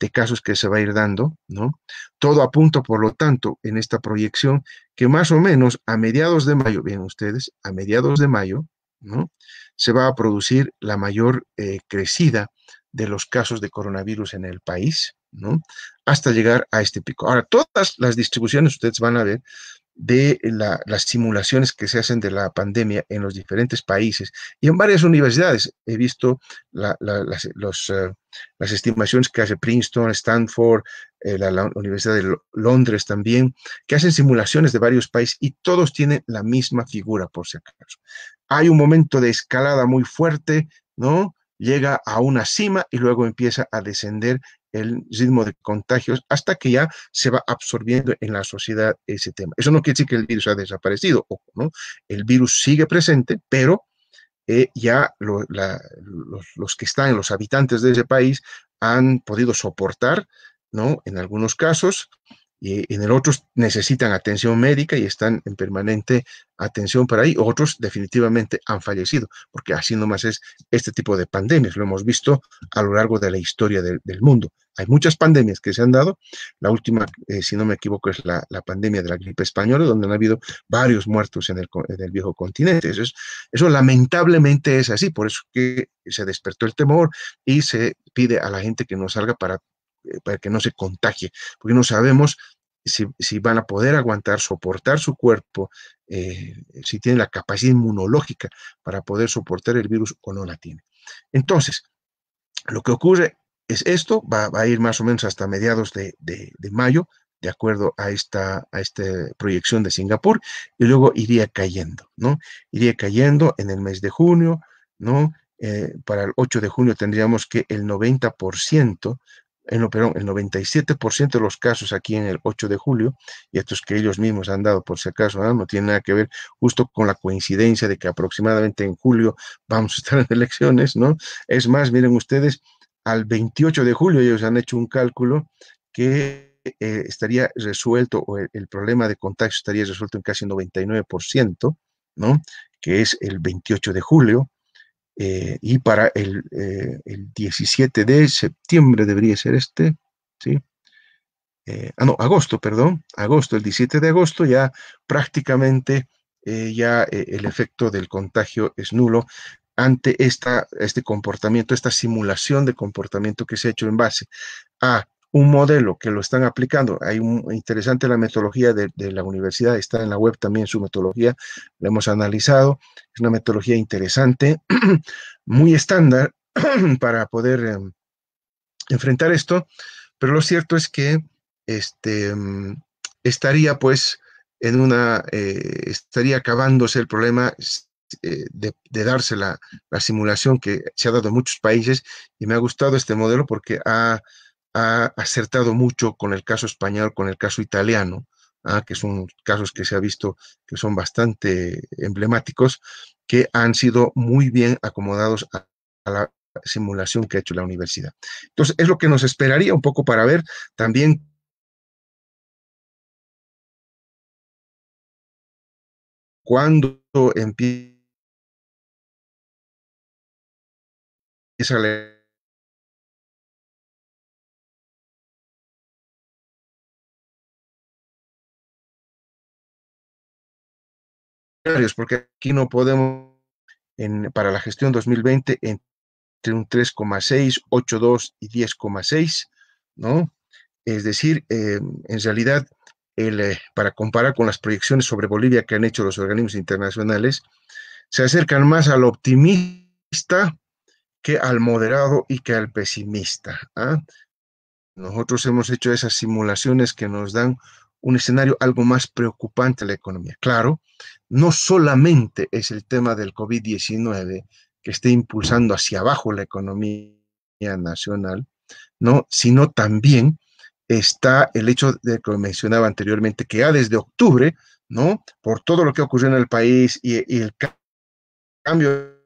de casos que se va a ir dando, ¿no? Todo apunta, por lo tanto, en esta proyección, que más o menos a mediados de mayo, bien ustedes, a mediados de mayo, ¿no? Se va a producir la mayor crecida de los casos de coronavirus en el país, ¿no? Hasta llegar a este pico. Ahora, todas las distribuciones, ustedes van a ver, de las simulaciones que se hacen de la pandemia en los diferentes países y en varias universidades. He visto las estimaciones que hace Princeton, Stanford, la Universidad de Londres también, que hacen simulaciones de varios países y todos tienen la misma figura, por si acaso. Hay un momento de escalada muy fuerte, ¿no? Llega a una cima y luego empieza a descender el ritmo de contagios hasta que ya se va absorbiendo en la sociedad ese tema. Eso no quiere decir que el virus ha desaparecido, ojo, ¿no? El virus sigue presente, pero ya los que están, los habitantes de ese país, han podido soportar, ¿no? En algunos casos, y en el otros necesitan atención médica y están en permanente atención para ahí. Otros definitivamente han fallecido, porque así nomás es este tipo de pandemias. Lo hemos visto a lo largo de la historia del mundo. Hay muchas pandemias que se han dado. La última, si no me equivoco, es la pandemia de la gripe española, donde han habido varios muertos en el viejo continente. Eso lamentablemente es así, por eso que se despertó el temor y se pide a la gente que no salga para que no se contagie, porque no sabemos si van a poder aguantar, soportar su cuerpo, si tienen la capacidad inmunológica para poder soportar el virus o no la tienen. Entonces, lo que ocurre es esto, va a ir más o menos hasta mediados de mayo, de acuerdo a esta proyección de Singapur, y luego iría cayendo, ¿no? Iría cayendo en el mes de junio, ¿no? Para el 8 de junio tendríamos que el 90%, no, perdón, el 97% de los casos aquí en el 8 de julio, y estos que ellos mismos han dado por si acaso, ¿no? No tiene nada que ver justo con la coincidencia de que aproximadamente en julio vamos a estar en elecciones, ¿no? Es más, miren ustedes, al 28 de julio ellos han hecho un cálculo que estaría resuelto, o el problema de contagio estaría resuelto en casi 99%, ¿no? Que es el 28 de julio, y para el 17 de septiembre debería ser este, ¿sí? No, agosto, perdón, agosto, el 17 de agosto ya prácticamente ya el efecto del contagio es nulo ante este comportamiento, esta simulación de comportamiento que se ha hecho en base a un modelo que lo están aplicando. Hay un interesante la metodología de la universidad, está en la web también su metodología, la hemos analizado, es una metodología interesante, muy estándar para poder enfrentar esto, pero lo cierto es que este, estaría pues estaría acabándose el problema de darse la simulación que se ha dado en muchos países, y me ha gustado este modelo porque ha acertado mucho con el caso español, con el caso italiano, que son casos que se ha visto que son bastante emblemáticos, que han sido muy bien acomodados a la simulación que ha hecho la universidad. Entonces, es lo que nos esperaría un poco para ver también cuándo empieza la porque aquí no podemos, para la gestión 2020, entre un 3,6, 8,2 y 10,6, ¿no? Es decir, en realidad, para comparar con las proyecciones sobre Bolivia que han hecho los organismos internacionales, se acercan más al optimista que al moderado y que al pesimista. Nosotros hemos hecho esas simulaciones que nos dan un escenario algo más preocupante en la economía. Claro, no solamente es el tema del COVID-19 que esté impulsando hacia abajo la economía nacional, ¿no? Sino también está el hecho de que mencionaba anteriormente, que ya desde octubre, ¿no? Por todo lo que ocurrió en el país y el cambio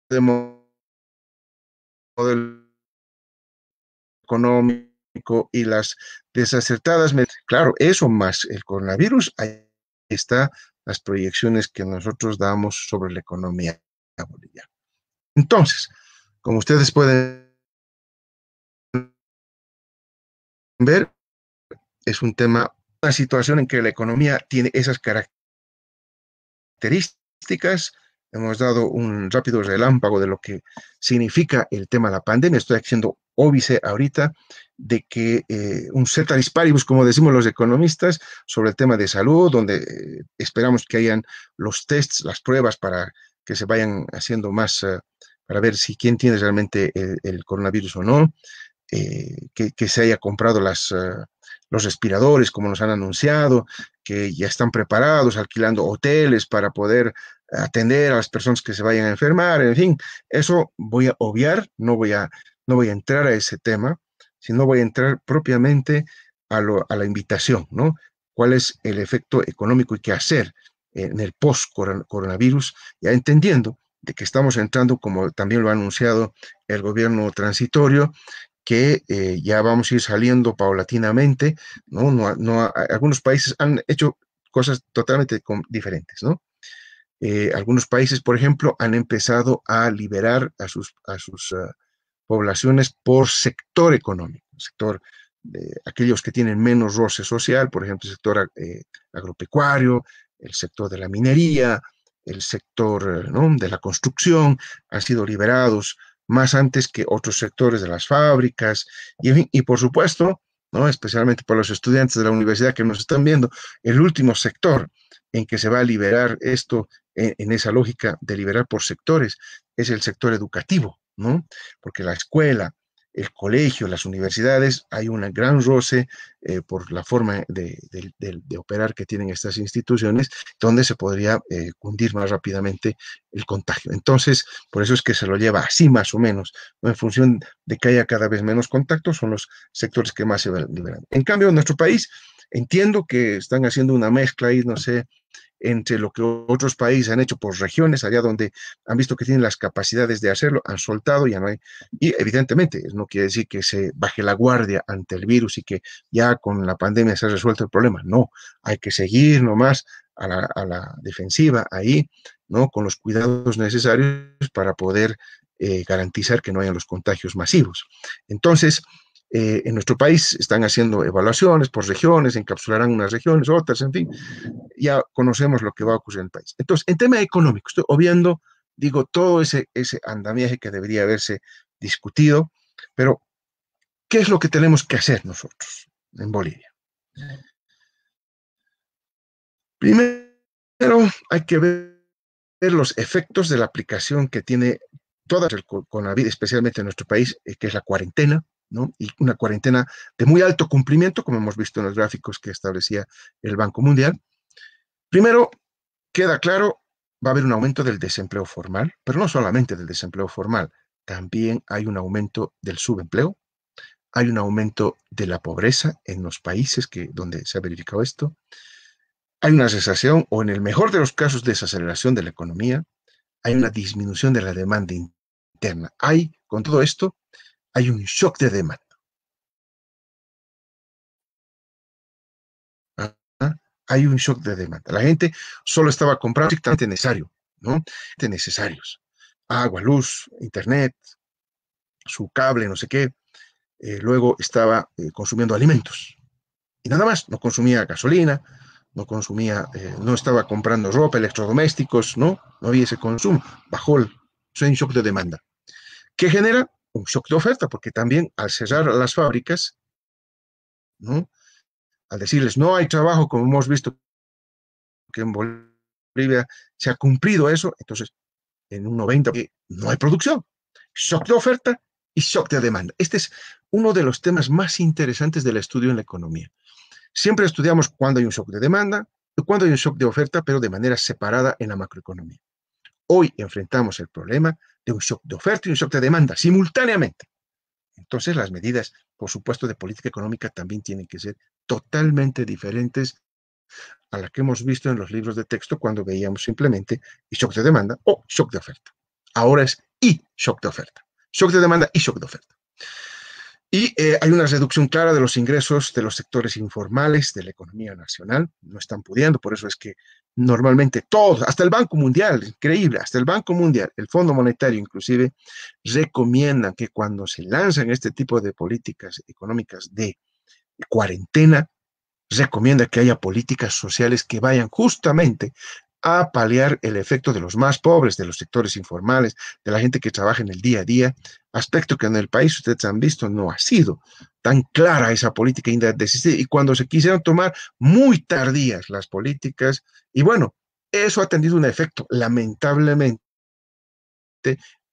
de modelo económico y las desacertadas, claro, eso más el coronavirus, ahí está las proyecciones que nosotros damos sobre la economía boliviana. Entonces, como ustedes pueden ver, es un tema, una situación en que la economía tiene esas características. Hemos dado un rápido relámpago de lo que significa el tema de la pandemia. Estoy haciendo óbice ahorita de que un ceteris paribus, como decimos los economistas, sobre el tema de salud, donde esperamos que hayan los tests, las pruebas para que se vayan haciendo más, para ver si quién tiene realmente el coronavirus o no, que se haya comprado los respiradores, como nos han anunciado, que ya están preparados, alquilando hoteles para poder atender a las personas que se vayan a enfermar, en fin, eso voy a obviar, no voy a entrar a ese tema, sino voy a entrar propiamente a la invitación, ¿no? ¿Cuál es el efecto económico y qué hacer en el post-coronavirus? Ya entendiendo de que estamos entrando, como también lo ha anunciado el gobierno transitorio, que ya vamos a ir saliendo paulatinamente, ¿no? Algunos países han hecho cosas totalmente diferentes, ¿no? Algunos países, por ejemplo, han empezado a liberar a sus poblaciones por sector económico, sector de aquellos que tienen menos roce social, por ejemplo, el sector agropecuario, el sector de la minería, el sector ¿no? de la construcción, han sido liberados más antes que otros sectores de las fábricas, y por supuesto, ¿no? Especialmente para los estudiantes de la universidad que nos están viendo, el último sector en que se va a liberar esto en esa lógica de liberar por sectores es el sector educativo, ¿no? Porque la escuela, el colegio, las universidades, hay un gran roce por la forma de operar que tienen estas instituciones, donde se podría cundir más rápidamente el contagio. Entonces, por eso es que se lo lleva así más o menos, ¿no? En función de que haya cada vez menos contacto, son los sectores que más se van liberando. En cambio, en nuestro país, entiendo que están haciendo una mezcla ahí, no sé, entre lo que otros países han hecho por regiones, allá donde han visto que tienen las capacidades de hacerlo, han soltado, ya no hay. Y evidentemente, no quiere decir que se baje la guardia ante el virus y que ya con la pandemia se ha resuelto el problema. No, hay que seguir nomás a la defensiva ahí, ¿no? Con los cuidados necesarios para poder garantizar que no hayan los contagios masivos. Entonces, en nuestro país están haciendo evaluaciones por regiones, encapsularán unas regiones, otras, en fin, ya conocemos lo que va a ocurrir en el país. Entonces, en tema económico, estoy obviando, digo, todo ese andamiaje que debería haberse discutido, pero ¿qué es lo que tenemos que hacer nosotros en Bolivia? Primero, hay que ver los efectos de la aplicación que tiene toda el coronavirus, especialmente en nuestro país, que es la cuarentena, ¿no? Y una cuarentena de muy alto cumplimiento, como hemos visto en los gráficos que establecía el Banco Mundial. Primero, queda claro, va a haber un aumento del desempleo formal, pero no solamente del desempleo formal, también hay un aumento del subempleo, hay un aumento de la pobreza en los países donde se ha verificado esto, hay una cesación o en el mejor de los casos desaceleración de la economía, hay una disminución de la demanda interna. Con todo esto, hay un shock de demanda. ¿Ah? Hay un shock de demanda. La gente solo estaba comprando estrictamente necesario, ¿no? Necesarios. Agua, luz, internet, su cable, no sé qué. Luego estaba consumiendo alimentos. Y nada más, no consumía gasolina, no estaba comprando ropa, electrodomésticos, no había ese consumo. Bajó un shock de demanda. ¿Qué genera? Un shock de oferta, porque también al cerrar las fábricas, ¿no? Al decirles no hay trabajo, como hemos visto que en Bolivia se ha cumplido eso, entonces en un 90% no hay producción. Shock de oferta y shock de demanda. Este es uno de los temas más interesantes del estudio en la economía. Siempre estudiamos cuándo hay un shock de demanda y cuándo hay un shock de oferta, pero de manera separada en la macroeconomía. Hoy enfrentamos el problema de un shock de oferta y un shock de demanda simultáneamente. Entonces las medidas, por supuesto, de política económica también tienen que ser totalmente diferentes a la que hemos visto en los libros de texto cuando veíamos simplemente shock de demanda o shock de oferta. Ahora es y shock de oferta. Shock de demanda y shock de oferta. Y hay una reducción clara de los ingresos de los sectores informales de la economía nacional. No están pudiendo, por eso es que normalmente todos, hasta el Banco Mundial, increíble, hasta el Banco Mundial, el Fondo Monetario inclusive, recomiendan que cuando se lanzan este tipo de políticas económicas de cuarentena recomienda que haya políticas sociales que vayan justamente a paliar el efecto de los más pobres, de los sectores informales, de la gente que trabaja en el día a día, aspecto que en el país ustedes han visto no ha sido tan clara esa política y cuando se quisieron tomar muy tardías las políticas, y bueno, eso ha tenido un efecto lamentablemente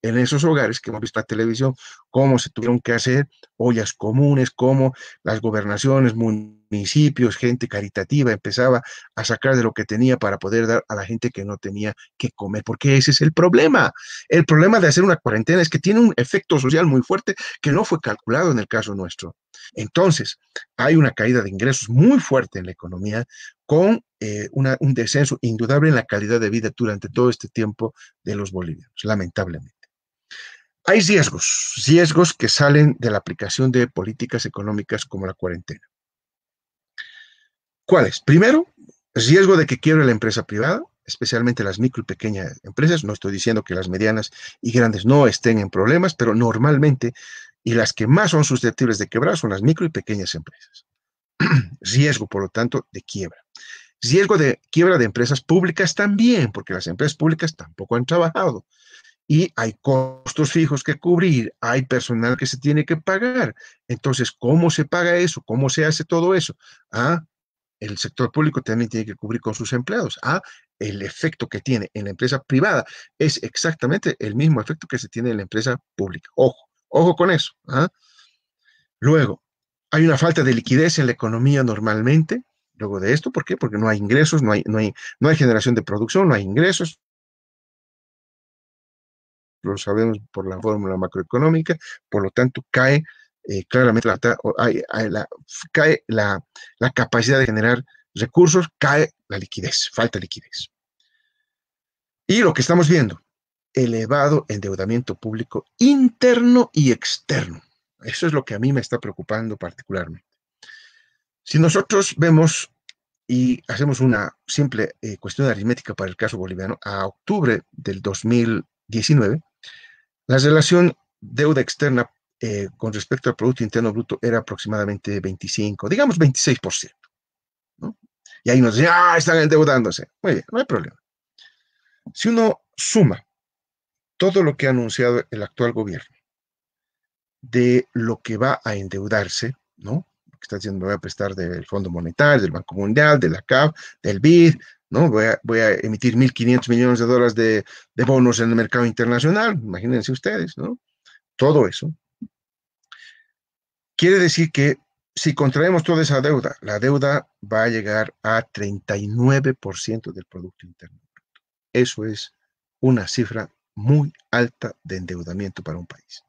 en esos hogares que hemos visto en la televisión, cómo se tuvieron que hacer ollas comunes, cómo las gobernaciones, municipios, gente caritativa empezaba a sacar de lo que tenía para poder dar a la gente que no tenía que comer, porque ese es el problema. El problema de hacer una cuarentena es que tiene un efecto social muy fuerte que no fue calculado en el caso nuestro. Entonces, hay una caída de ingresos muy fuerte en la economía con un descenso indudable en la calidad de vida durante todo este tiempo de los bolivianos, lamentablemente. Hay riesgos que salen de la aplicación de políticas económicas como la cuarentena. ¿Cuáles? Primero, riesgo de que quiebre la empresa privada, especialmente las micro y pequeñas empresas. No estoy diciendo que las medianas y grandes no estén en problemas, pero normalmente, y las que más son susceptibles de quebrar son las micro y pequeñas empresas. Riesgo, por lo tanto, de quiebra. Riesgo de quiebra de empresas públicas también, porque las empresas públicas tampoco han trabajado y hay costos fijos que cubrir, hay personal que se tiene que pagar. Entonces, ¿cómo se paga eso? ¿Cómo se hace todo eso? Ah, el sector público también tiene que cubrir con sus empleados. Ah, el efecto que tiene en la empresa privada es exactamente el mismo efecto que se tiene en la empresa pública. Ojo, ojo con eso. ¿Ah? Luego, hay una falta de liquidez en la economía normalmente. Luego de esto, ¿por qué? Porque no hay ingresos, no hay generación de producción, no hay ingresos, lo sabemos por la fórmula macroeconómica, por lo tanto cae claramente cae la capacidad de generar recursos, cae la liquidez, falta liquidez. Y lo que estamos viendo, elevado endeudamiento público interno y externo. Eso es lo que a mí me está preocupando particularmente. Si nosotros vemos y hacemos una simple cuestión aritmética para el caso boliviano, a octubre del 2019, la relación deuda externa con respecto al Producto Interno Bruto era aproximadamente 25, digamos 26%, ¿no? Y ahí nos dicen, están endeudándose. Muy bien, no hay problema. Si uno suma todo lo que ha anunciado el actual gobierno de lo que va a endeudarse, ¿no? Que está diciendo, me voy a prestar del Fondo Monetario, del Banco Mundial, de la CAF, del BID, ¿no? Voy a emitir 1.500 millones de dólares de bonos en el mercado internacional, imagínense ustedes, ¿no? Todo eso. Quiere decir que si contraemos toda esa deuda, la deuda va a llegar a 39% del Producto Interno Bruto. Eso es una cifra muy alta de endeudamiento para un país.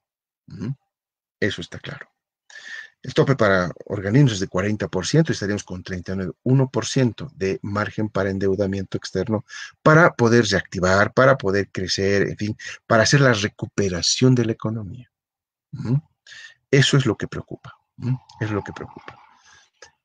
Eso está claro. El tope para organismos es de 40%, estaríamos con 39% de margen para endeudamiento externo para poder reactivar, para poder crecer, en fin, para hacer la recuperación de la economía. Eso es lo que preocupa. Es lo que preocupa.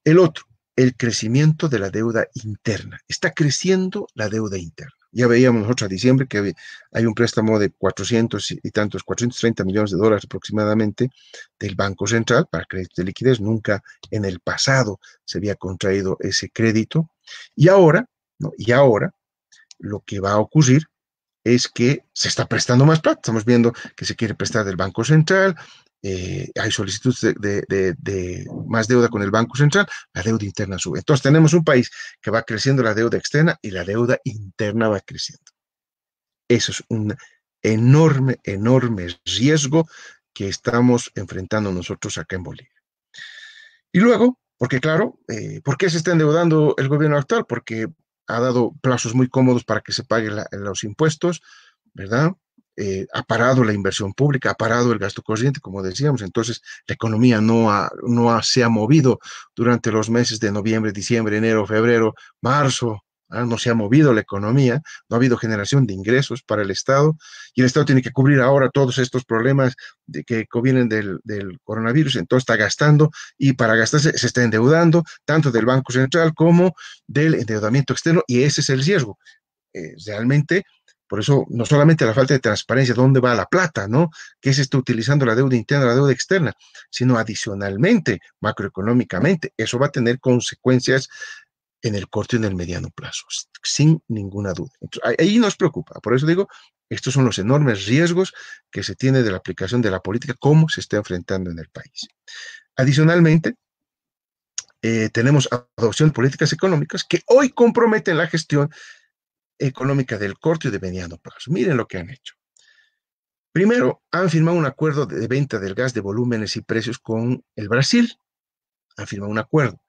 El otro, el crecimiento de la deuda interna. Está creciendo la deuda interna. Ya veíamos nosotros a diciembre que hay un préstamo de 430 millones de dólares aproximadamente del Banco Central para crédito de liquidez. Nunca en el pasado se había contraído ese crédito. Y ahora, ¿no? Y ahora lo que va a ocurrir es que se está prestando más plata. Estamos viendo que se quiere prestar del Banco Central, hay solicitudes de más deuda con el Banco Central, la deuda interna sube. Entonces tenemos un país que va creciendo la deuda externa y la deuda interna va creciendo. Eso es un enorme, enorme riesgo que estamos enfrentando nosotros acá en Bolivia. Y luego, porque claro, ¿por qué se está endeudando el gobierno actual? Porque ha dado plazos muy cómodos para que se paguen los impuestos, ¿verdad? Ha parado la inversión pública, ha parado el gasto corriente, como decíamos. Entonces, la economía se ha movido durante los meses de noviembre, diciembre, enero, febrero, marzo. No se ha movido la economía, no ha habido generación de ingresos para el Estado y el Estado tiene que cubrir ahora todos estos problemas que vienen del coronavirus. Entonces está gastando y para gastarse se está endeudando tanto del Banco Central como del endeudamiento externo y ese es el riesgo. Realmente Por eso, no solamente la falta de transparencia, dónde va la plata, ¿no? ¿Qué se está utilizando la deuda interna, la deuda externa? Sino adicionalmente, macroeconómicamente, eso va a tener consecuencias en el corto y en el mediano plazo, sin ninguna duda. Entonces, ahí nos preocupa. Por eso digo, estos son los enormes riesgos que se tiene de la aplicación de la política, cómo se está enfrentando en el país. Adicionalmente, tenemos adopción de políticas económicas que hoy comprometen la gestión económica del corto y de mediano plazo. Miren lo que han hecho. Primero, han firmado un acuerdo de venta del gas de volúmenes y precios con el Brasil. Han firmado un acuerdo.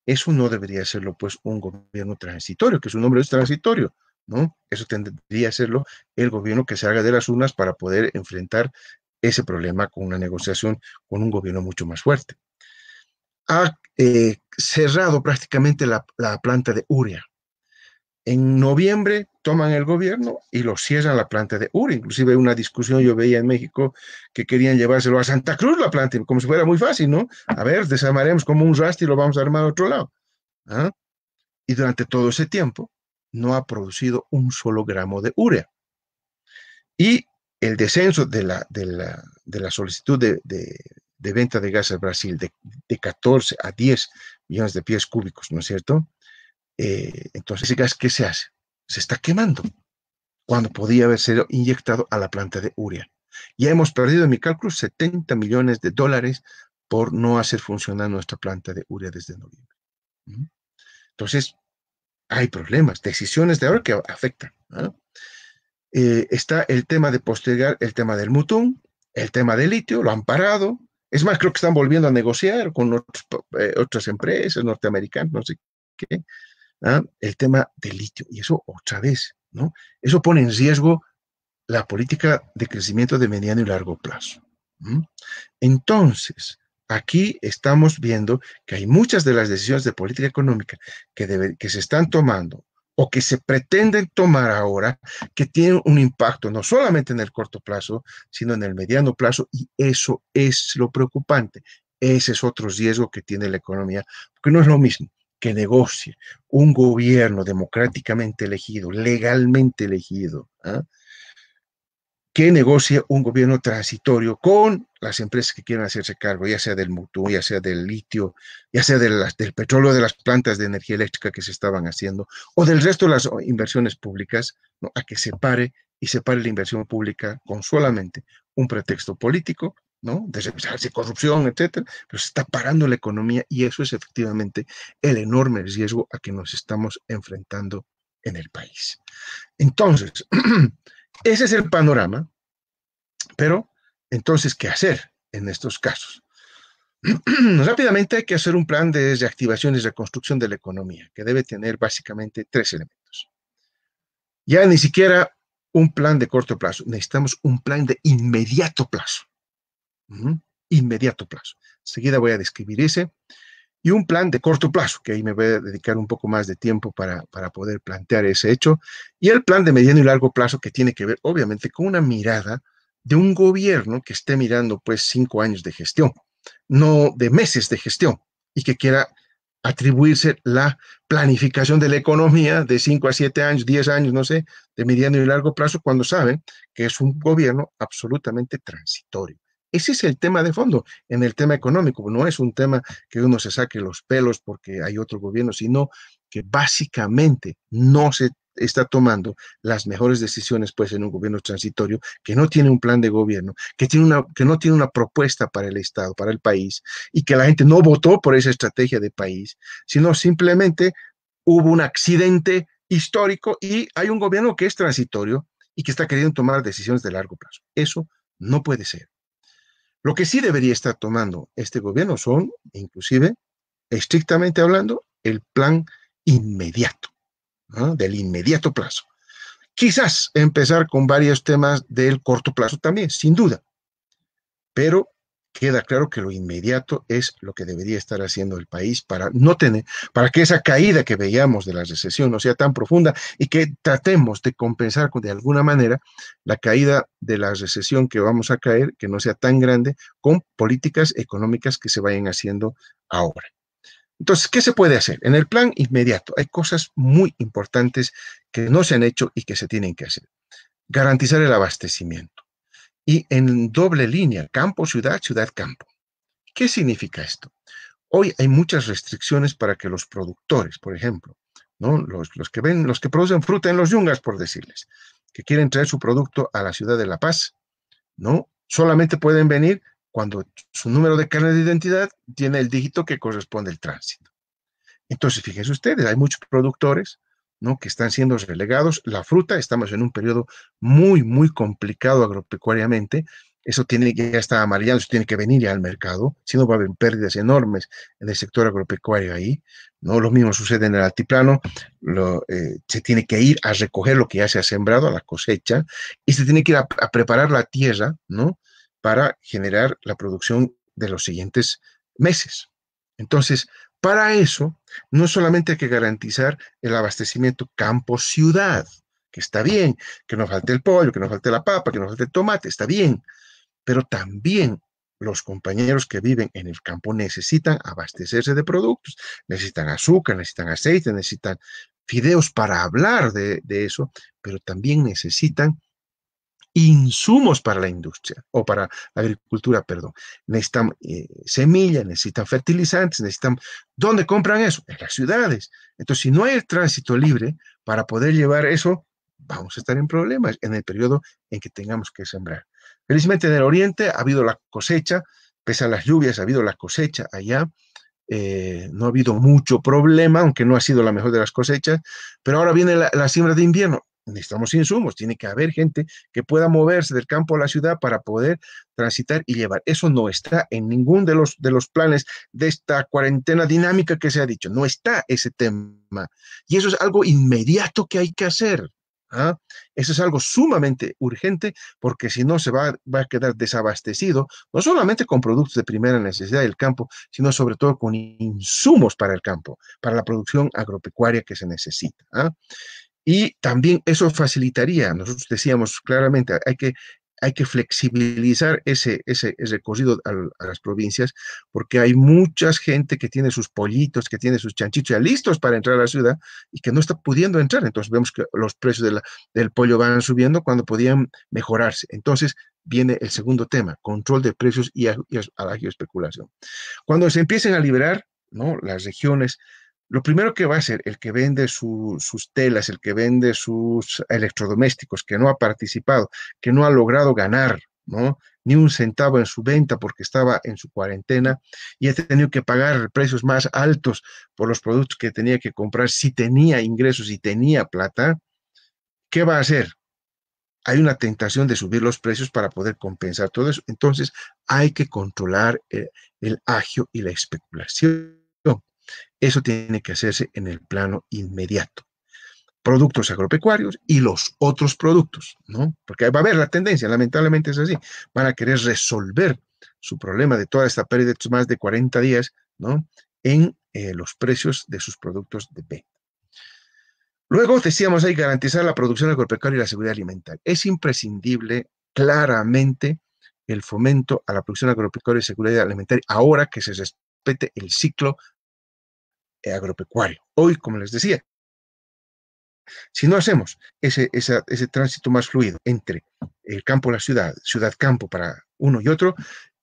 Eso no debería serlo, pues, un gobierno transitorio, que su nombre es transitorio, ¿no? Eso tendría que serlo el gobierno que se haga de las urnas para poder enfrentar ese problema con una negociación con un gobierno mucho más fuerte. Ha cerrado prácticamente la planta de Urea. En noviembre toman el gobierno y lo cierran la planta de Urea. Inclusive una discusión yo veía en México que querían llevárselo a Santa Cruz la planta, como si fuera muy fácil, ¿no? A ver, desarmaremos como un rastro y lo vamos a armar a otro lado. ¿Ah? Y durante todo ese tiempo no ha producido un solo gramo de urea. Y el descenso de la solicitud de venta de gas al Brasil de 14 a 10 millones de pies cúbicos, ¿no es cierto? Entonces, ese gas, ¿qué se hace? Se está quemando cuando podía haber sido inyectado a la planta de urea. Ya hemos perdido, en mi cálculo, 70 millones de dólares por no hacer funcionar nuestra planta de urea desde noviembre. Entonces, hay problemas, decisiones de ahora que afectan, ¿no? Está el tema de postergar el tema del mutún, el tema del litio, lo han parado. Es más, creo que están volviendo a negociar con otras empresas norteamericanas, no sé qué, ¿ah? El tema del litio. Y eso otra vez, ¿no? Eso pone en riesgo la política de crecimiento de mediano y largo plazo. Entonces, aquí estamos viendo que hay muchas de las decisiones de política económica que se están tomando o que se pretenden tomar ahora, que tienen un impacto no solamente en el corto plazo, sino en el mediano plazo, y eso es lo preocupante. Ese es otro riesgo que tiene la economía, porque no es lo mismo que negocie un gobierno democráticamente elegido, legalmente elegido, ¿ah? Que negocie un gobierno transitorio con las empresas que quieran hacerse cargo, ya sea del mutuo, ya sea del litio, ya sea del petróleo, de las plantas de energía eléctrica que se estaban haciendo, o del resto de las inversiones públicas, ¿no? A que separe y separe la inversión pública con solamente un pretexto político, ¿no? De revisarse corrupción, etcétera, pero se está parando la economía y eso es efectivamente el enorme riesgo a que nos estamos enfrentando en el país. Entonces, ese es el panorama, pero entonces, ¿qué hacer en estos casos? Rápidamente hay que hacer un plan de reactivación y reconstrucción de la economía, que debe tener básicamente tres elementos. Ya ni siquiera un plan de corto plazo, necesitamos un plan de inmediato plazo. Inmediato plazo. Enseguida voy a describir ese. Y un plan de corto plazo, que ahí me voy a dedicar un poco más de tiempo para poder plantear ese hecho, y el plan de mediano y largo plazo, que tiene que ver, obviamente, con una mirada de un gobierno que esté mirando, pues, 5 años de gestión, no de meses de gestión, y que quiera atribuirse la planificación de la economía de 5 a 7 años, 10 años, no sé, de mediano y largo plazo, cuando saben que es un gobierno absolutamente transitorio. Ese es el tema de fondo en el tema económico. No es un tema que uno se saque los pelos porque hay otro gobierno, sino que básicamente no se está tomando las mejores decisiones pues en un gobierno transitorio que no tiene un plan de gobierno, que no tiene una propuesta para el Estado, para el país, y que la gente no votó por esa estrategia de país, sino simplemente hubo un accidente histórico y hay un gobierno que es transitorio y que está queriendo tomar decisiones de largo plazo. Eso no puede ser. Lo que sí debería estar tomando este gobierno son, inclusive, estrictamente hablando, el plan inmediato, ¿no? Del inmediato plazo. Quizás empezar con varios temas del corto plazo también, sin duda, pero queda claro que lo inmediato es lo que debería estar haciendo el país para no tener, para que esa caída que veíamos de la recesión no sea tan profunda y que tratemos de compensar de alguna manera la caída de la recesión que vamos a caer, que no sea tan grande, con políticas económicas que se vayan haciendo ahora. Entonces, ¿qué se puede hacer? En el plan inmediato hay cosas muy importantes que no se han hecho y que se tienen que hacer. garantizar el abastecimiento. Y en doble línea, campo-ciudad, ciudad-campo. ¿Qué significa esto? Hoy hay muchas restricciones para que los productores, por ejemplo, ¿no? Los que producen fruta en los yungas, por decirles, que quieren traer su producto a la ciudad de La Paz, ¿no? Solamente pueden venir cuando su número de carnet de identidad tiene el dígito que corresponde al tránsito. Entonces, fíjense ustedes, hay muchos productores, ¿no? Que están siendo relegados. La fruta, estamos en un periodo muy, muy complicado agropecuariamente. Eso tiene que ya está amarillando, eso tiene que venir ya al mercado, si no va a haber pérdidas enormes en el sector agropecuario ahí, ¿no? Lo mismo sucede en el altiplano, se tiene que ir a recoger lo que ya se ha sembrado, a la cosecha, y se tiene que ir a preparar la tierra, ¿no? Para generar la producción de los siguientes meses. Entonces, para eso, no solamente hay que garantizar el abastecimiento campo-ciudad, que está bien, que no falte el pollo, que no falte la papa, que no falte el tomate, está bien, pero también los compañeros que viven en el campo necesitan abastecerse de productos, necesitan azúcar, necesitan aceite, necesitan fideos para hablar de eso, pero también necesitan insumos para la industria o para la agricultura, perdón. Necesitan semillas, necesitan fertilizantes, necesitan... ¿Dónde compran eso? En las ciudades. Entonces, si no hay el tránsito libre para poder llevar eso, vamos a estar en problemas en el periodo en que tengamos que sembrar. Felizmente en el oriente ha habido la cosecha, pese a las lluvias, ha habido la cosecha allá. No ha habido mucho problema, aunque no ha sido la mejor de las cosechas, pero ahora viene la siembra de invierno. Necesitamos insumos, tiene que haber gente que pueda moverse del campo a la ciudad para poder transitar y llevar. Eso no está en ningún de los planes de esta cuarentena dinámica que se ha dicho. No está ese tema. Y eso es algo inmediato que hay que hacer. ¿Ah? Eso es algo sumamente urgente porque si no va a quedar desabastecido, no solamente con productos de primera necesidad del campo, sino sobre todo con insumos para el campo, para la producción agropecuaria que se necesita. ¿Ah? Y también eso facilitaría, nosotros decíamos claramente, hay que flexibilizar ese recorrido a las provincias, porque hay mucha gente que tiene sus pollitos, que tiene sus chanchitos ya listos para entrar a la ciudad y que no está pudiendo entrar. Entonces vemos que los precios del pollo van subiendo cuando podían mejorarse. Entonces viene el segundo tema, control de precios y a especulación. Cuando se empiecen a liberar, ¿no? Las regiones, lo primero que va a hacer el que vende sus telas, el que vende sus electrodomésticos, que no ha participado, que no ha logrado ganar, ¿no? Ni un centavo en su venta porque estaba en su cuarentena y ha tenido que pagar precios más altos por los productos que tenía que comprar si tenía ingresos y tenía plata. ¿Qué va a hacer? Hay una tentación de subir los precios para poder compensar todo eso. Entonces hay que controlar el agio y la especulación. Eso tiene que hacerse en el plano inmediato. Productos agropecuarios y los otros productos, ¿no? Porque va a haber la tendencia, lamentablemente es así. Van a querer resolver su problema de toda esta pérdida de más de 40 días, ¿no? En los precios de sus productos de venta. Luego decíamos ahí garantizar la producción agropecuaria y la seguridad alimentaria. Es imprescindible claramente el fomento a la producción agropecuaria y seguridad alimentaria ahora que se respete el ciclo agropecuario. Hoy, como les decía, si no hacemos ese tránsito más fluido entre el campo y la ciudad, ciudad-campo para uno y otro,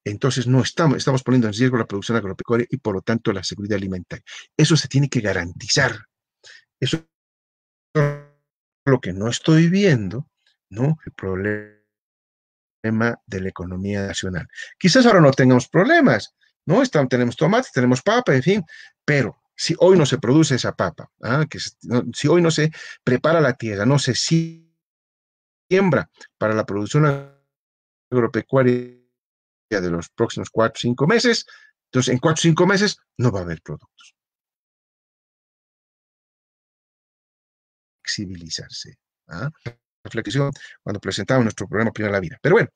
entonces no estamos poniendo en riesgo la producción agropecuaria y por lo tanto la seguridad alimentaria. Eso se tiene que garantizar. Eso es lo que no estoy viendo, ¿no? El problema de la economía nacional. Quizás ahora no tengamos problemas, ¿no? Tenemos tomates, tenemos papa, en fin, pero si hoy no se produce esa papa, si hoy no se prepara la tierra, no se siembra para la producción agropecuaria de los próximos 4 o 5 meses, entonces en 4 o 5 meses no va a haber productos. Flexibilizarse. ¿Ah? Reflexión cuando presentamos nuestro programa Primera la Vida. Pero bueno,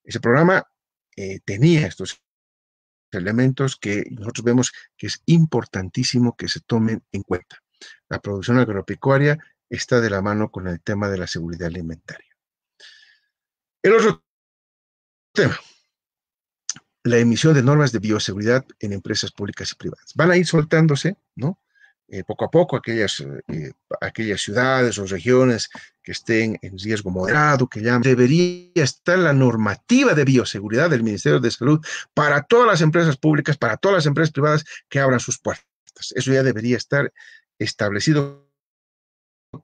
ese programa tenía estos elementos que nosotros vemos que es importantísimo que se tomen en cuenta. La producción agropecuaria está de la mano con el tema de la seguridad alimentaria. El otro tema, la emisión de normas de bioseguridad en empresas públicas y privadas. Van a ir soltándose, ¿no? poco a poco aquellas ciudades o regiones que estén en riesgo moderado, que llaman, debería estar la normativa de bioseguridad del Ministerio de Salud para todas las empresas públicas, para todas las empresas privadas que abran sus puertas. Eso ya debería estar establecido,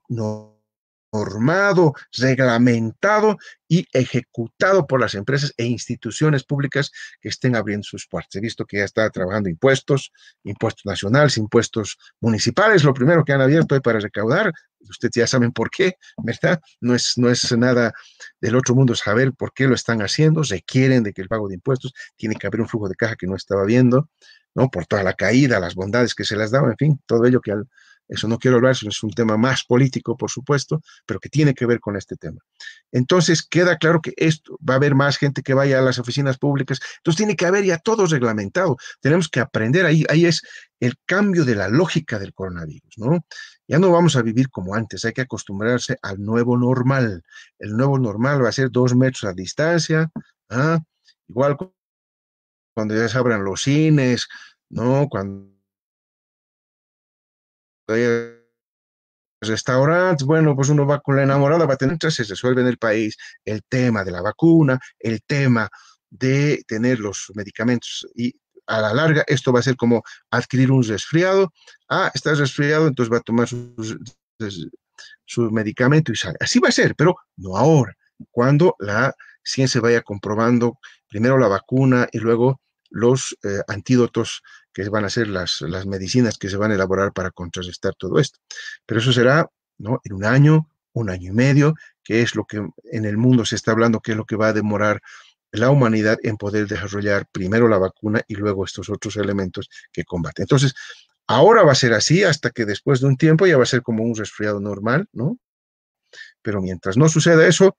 normado, reglamentado y ejecutado por las empresas e instituciones públicas que estén abriendo sus puertas. He visto que ya está trabajando impuestos nacionales, impuestos municipales, lo primero que han abierto es para recaudar. Ustedes ya saben por qué, ¿verdad? No es nada del otro mundo saber por qué lo están haciendo. Requieren de que el pago de impuestos, tiene que haber un flujo de caja que no estaba viendo, ¿no? Por toda la caída, las bondades que se les daban, en fin, todo ello que eso no quiero hablar, eso es un tema más político, por supuesto, pero que tiene que ver con este tema. Entonces, queda claro que esto va a haber más gente que vaya a las oficinas públicas, entonces tiene que haber ya todo reglamentado. Tenemos que aprender ahí es el cambio de la lógica del coronavirus, ¿no? Ya no vamos a vivir como antes, hay que acostumbrarse al nuevo normal. El nuevo normal va a ser 2 metros a distancia, ¿ah? Igual cuando ya se abran los cines, ¿no? Cuando haya restaurantes, bueno, pues uno va con la enamorada, va a tener, se resuelve en el país el tema de la vacuna, el tema de tener los medicamentos y a la larga esto va a ser como adquirir un resfriado. Ah, estás resfriado, entonces va a tomar su medicamento y sale. Así va a ser, pero no ahora, cuando la ciencia vaya comprobando primero la vacuna y luego los antídotos que van a ser las medicinas que se van a elaborar para contrarrestar todo esto. Pero eso será, ¿no? En un año y medio, que es lo que en el mundo se está hablando, que es lo que va a demorar la humanidad en poder desarrollar primero la vacuna y luego estos otros elementos que combaten. Entonces, ahora va a ser así hasta que después de un tiempo ya va a ser como un resfriado normal, ¿no? Pero mientras no suceda eso,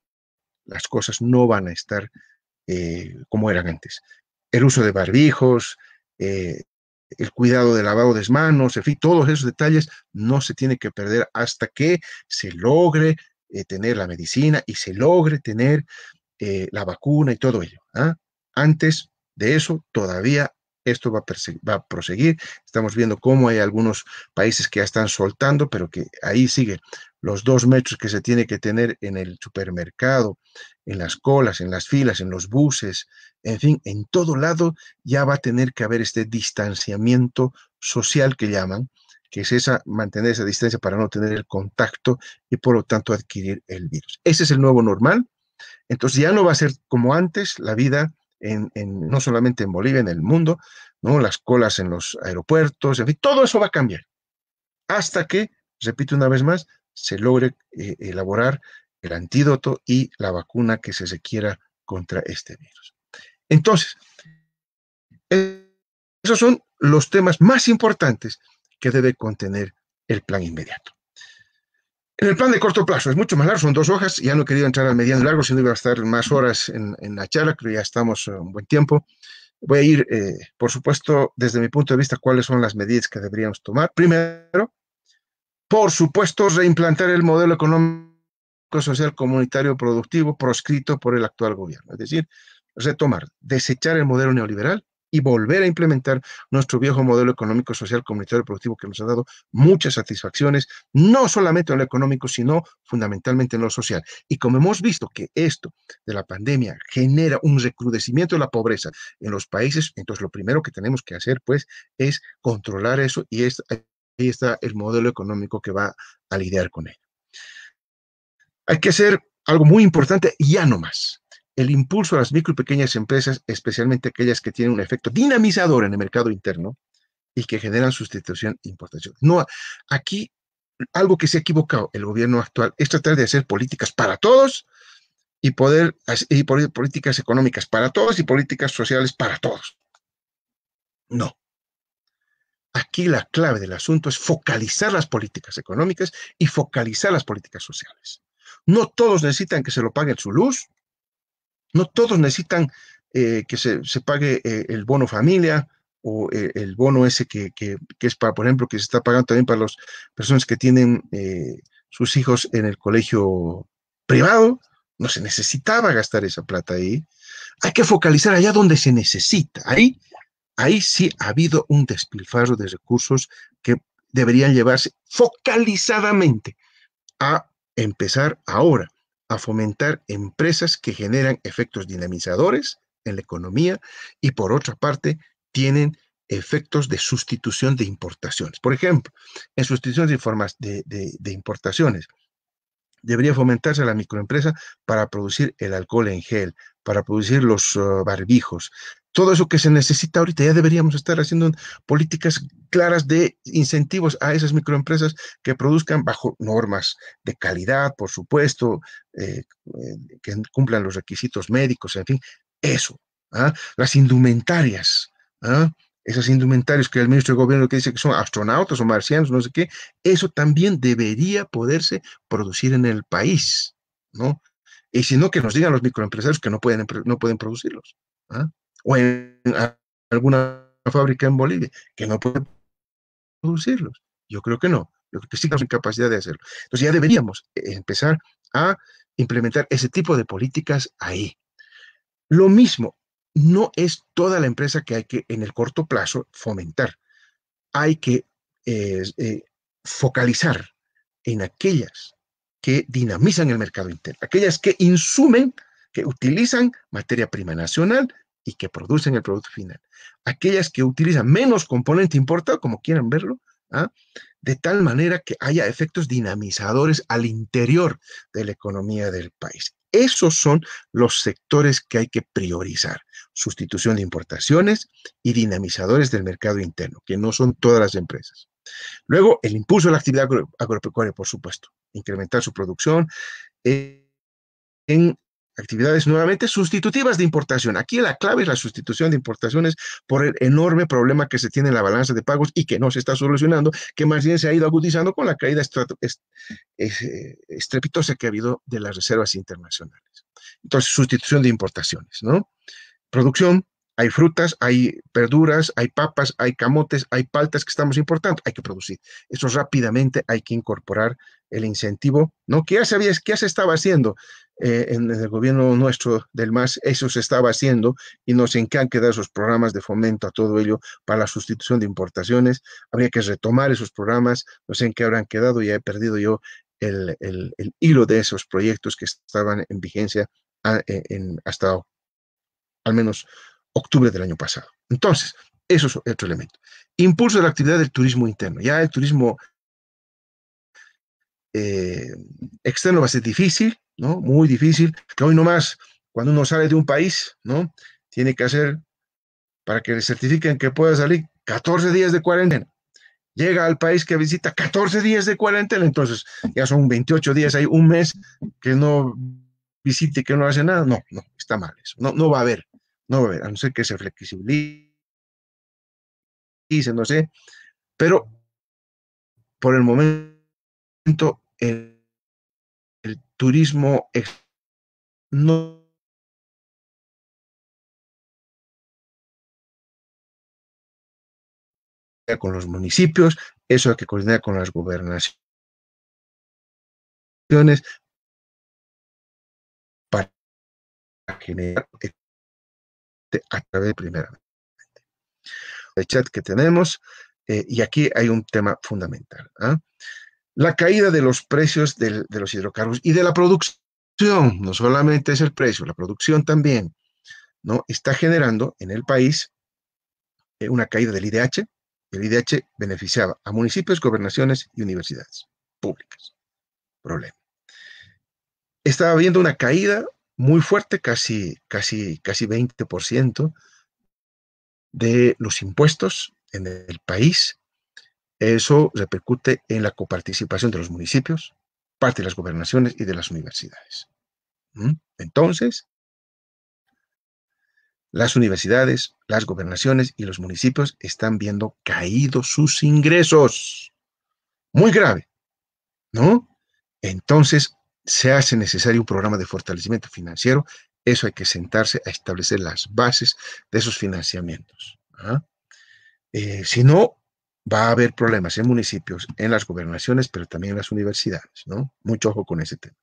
las cosas no van a estar como eran antes. El uso de barbijos, el cuidado del lavado de manos, en fin, todos esos detalles no se tienen que perder hasta que se logre tener la medicina y se logre tener la vacuna y todo ello. ¿Ah? Antes de eso, todavía esto va a proseguir. Estamos viendo cómo hay algunos países que ya están soltando, pero que ahí sigue los 2 metros que se tiene que tener en el supermercado, en las colas, en las filas, en los buses, en fin, en todo lado ya va a tener que haber este distanciamiento social que llaman, que es mantener esa distancia para no tener el contacto y por lo tanto adquirir el virus. Ese es el nuevo normal. Entonces ya no va a ser como antes la vida no solamente en Bolivia, en el mundo, ¿no? Las colas en los aeropuertos, en fin, todo eso va a cambiar hasta que, repito una vez más, se logre elaborar el antídoto y la vacuna que se requiera contra este virus. Entonces, esos son los temas más importantes que debe contener el plan inmediato. En el plan de corto plazo es mucho más largo, son 2 hojas, ya no he querido entrar al mediano y largo, sino iba a estar más horas en la charla, creo que ya estamos un buen tiempo. Voy a ir, por supuesto, desde mi punto de vista, cuáles son las medidas que deberíamos tomar. Primero, por supuesto, reimplantar el modelo económico, social, comunitario, productivo proscrito por el actual gobierno. Es decir, retomar, desechar el modelo neoliberal y volver a implementar nuestro viejo modelo económico, social, comunitario, productivo que nos ha dado muchas satisfacciones, no solamente en lo económico, sino fundamentalmente en lo social. Y como hemos visto que esto de la pandemia genera un recrudecimiento de la pobreza en los países, entonces lo primero que tenemos que hacer, pues, es controlar eso y ahí está el modelo económico que va a lidiar con ello. Hay que hacer algo muy importante, ya no más. El impulso a las micro y pequeñas empresas, especialmente aquellas que tienen un efecto dinamizador en el mercado interno y que generan sustitución e importación. No, aquí algo que se ha equivocado el gobierno actual es tratar de hacer políticas para todos y políticas económicas para todos y políticas sociales para todos. No. Aquí la clave del asunto es focalizar las políticas económicas y focalizar las políticas sociales. No todos necesitan que se lo paguen su luz, no todos necesitan que se pague el bono familia o el bono ese que es para, por ejemplo, que se está pagando también para las personas que tienen sus hijos en el colegio privado. No se necesitaba gastar esa plata ahí. Hay que focalizar allá donde se necesita. Ahí sí ha habido un despilfarro de recursos que deberían llevarse focalizadamente a empezar ahora a fomentar empresas que generan efectos dinamizadores en la economía y por otra parte tienen efectos de sustitución de importaciones. Por ejemplo, en sustitución de importaciones, debería fomentarse la microempresa para producir el alcohol en gel, para producir los barbijos. Todo eso que se necesita ahorita, ya deberíamos estar haciendo políticas claras de incentivos a esas microempresas que produzcan bajo normas de calidad, por supuesto, que cumplan los requisitos médicos, en fin, eso. ¿Ah? Las indumentarias, ¿ah? Esas indumentarias que el ministro de Gobierno que dice que son astronautas o marcianos, no sé qué, eso también debería poderse producir en el país, ¿no? Y si no, que nos digan los microempresarios que no pueden producirlos, ¿ah? O en alguna fábrica en Bolivia, que no pueden producirlos. Yo creo que no, yo creo que sí tenemos capacidad de hacerlo. Entonces ya deberíamos empezar a implementar ese tipo de políticas ahí. Lo mismo, no es toda la empresa que hay que en el corto plazo fomentar. Hay que focalizar en aquellas que dinamizan el mercado interno, aquellas que insumen, que utilizan materia prima nacional y que producen el producto final, aquellas que utilizan menos componente importado, como quieran verlo, ¿ah? De tal manera que haya efectos dinamizadores al interior de la economía del país. Esos son los sectores que hay que priorizar: sustitución de importaciones y dinamizadores del mercado interno, que no son todas las empresas. Luego, el impulso de la actividad agropecuaria, por supuesto, incrementar su producción en actividades nuevamente sustitutivas de importación. Aquí la clave es la sustitución de importaciones por el enorme problema que se tiene en la balanza de pagos y que no se está solucionando, que más bien se ha ido agudizando con la caída estrepitosa que ha habido de las reservas internacionales. Entonces, sustitución de importaciones, ¿no? Producción, hay frutas, hay verduras, hay papas, hay camotes, hay paltas que estamos importando, hay que producir. Eso rápidamente hay que incorporar el incentivo, ¿no? Que ya se estaba haciendo en el gobierno nuestro del MAS, eso se estaba haciendo y no sé en qué han quedado esos programas de fomento a todo ello para la sustitución de importaciones. Habría que retomar esos programas, no sé en qué habrán quedado, ya he perdido yo el hilo de esos proyectos que estaban en vigencia hasta al menos octubre del año pasado. Entonces, eso es otro elemento. Impulso de la actividad del turismo interno. Ya el turismo externo va a ser difícil, ¿no? Muy difícil, que hoy nomás, cuando uno sale de un país, ¿no? Tiene que hacer, para que le certifiquen que pueda salir, 14 días de cuarentena. Llega al país que visita, 14 días de cuarentena, entonces ya son 28 días, hay un mes que no visite, que no hace nada. No, no, está mal eso. No, no va a haber, no va a haber, a no ser que se flexibilice, no sé, pero por el momento el turismo no con los municipios, eso hay que coordinar con las gobernaciones para generar a través de primera el chat que tenemos, y aquí hay un tema fundamental, ¿ah? La caída de los precios de los hidrocarburos y de la producción, no solamente es el precio, la producción también, ¿no? Está generando en el país una caída del IDH. El IDH beneficiaba a municipios, gobernaciones y universidades públicas. Problema. Estaba habiendo una caída muy fuerte, casi 20% de los impuestos en el país. Eso repercute en la coparticipación de los municipios, parte de las gobernaciones y de las universidades. Entonces, las universidades, las gobernaciones y los municipios están viendo caídos sus ingresos. Muy grave, ¿no? Entonces, se hace necesario un programa de fortalecimiento financiero. Eso hay que sentarse a establecer las bases de esos financiamientos. ¿Ah? Si no, va a haber problemas en municipios, en las gobernaciones, pero también en las universidades, ¿no? Mucho ojo con ese tema.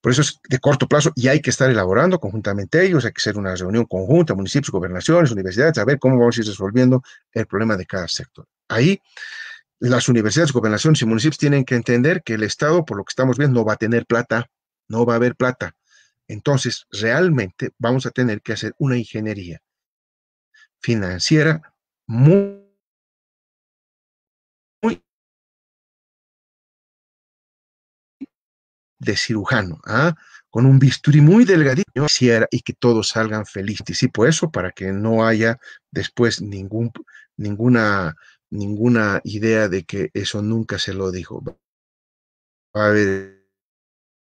Por eso es de corto plazo y hay que estar elaborando conjuntamente ellos, hay que hacer una reunión conjunta, municipios, gobernaciones, universidades, a ver cómo vamos a ir resolviendo el problema de cada sector. Ahí Las universidades, gobernaciones y municipios tienen que entender que el Estado, por lo que estamos viendo, no va a tener plata, no va a haber plata. Entonces, realmente vamos a tener que hacer una ingeniería financiera muy, muy de cirujano, ¿ah? Con un bisturí muy delgadito y que todos salgan felices. Anticipo eso para que no haya después ninguna, ninguna idea de que eso nunca se lo dijo. Va a haber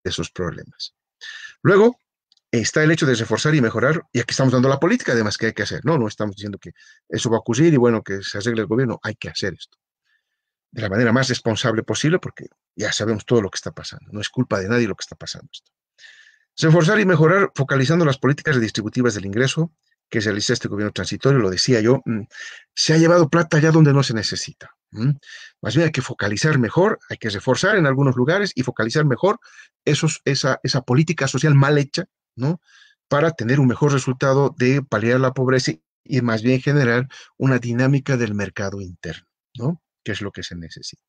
esos problemas. Luego está el hecho de reforzar y mejorar, y aquí estamos dando la política, además, que hay que hacer. No, no estamos diciendo que eso va a ocurrir y bueno, que se arregle el gobierno, hay que hacer esto de la manera más responsable posible, porque ya sabemos todo lo que está pasando. No es culpa de nadie lo que está pasando esto. Reforzar y mejorar focalizando las políticas redistributivas del ingreso que realiza este gobierno transitorio, lo decía yo, se ha llevado plata allá donde no se necesita. Más bien hay que focalizar mejor, hay que reforzar en algunos lugares y focalizar mejor esa política social mal hecha, ¿no? Para tener un mejor resultado de paliar la pobreza y más bien generar una dinámica del mercado interno, ¿no? Que es lo que se necesita.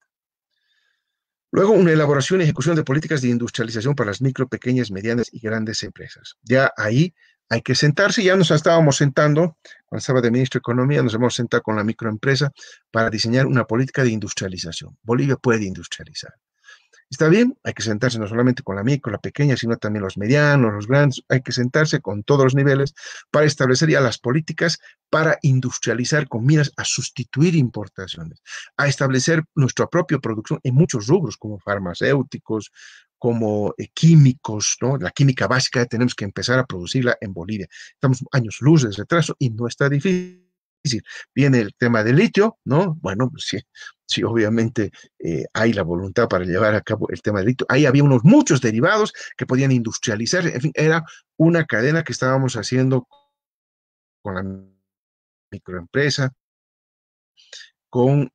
Luego, una elaboración y ejecución de políticas de industrialización para las micro, pequeñas, medianas y grandes empresas. Ya ahí hay que sentarse, ya nos estábamos sentando, cuando estaba de ministro de Economía, nos hemos sentado con la microempresa para diseñar una política de industrialización. Bolivia puede industrializar. Está bien, hay que sentarse no solamente con la micro, la pequeña, sino también los medianos, los grandes, hay que sentarse con todos los niveles para establecer ya las políticas para industrializar con miras a sustituir importaciones, a establecer nuestra propia producción en muchos rubros, como farmacéuticos, como químicos, ¿no? La química básica tenemos que empezar a producirla en Bolivia. Estamos años luz de retraso y no está difícil. Viene el tema del litio, ¿no? Bueno, pues sí, sí, obviamente hay la voluntad para llevar a cabo el tema del litio. Ahí había muchos derivados que podían industrializar, en fin, era una cadena que estábamos haciendo con la microempresa, con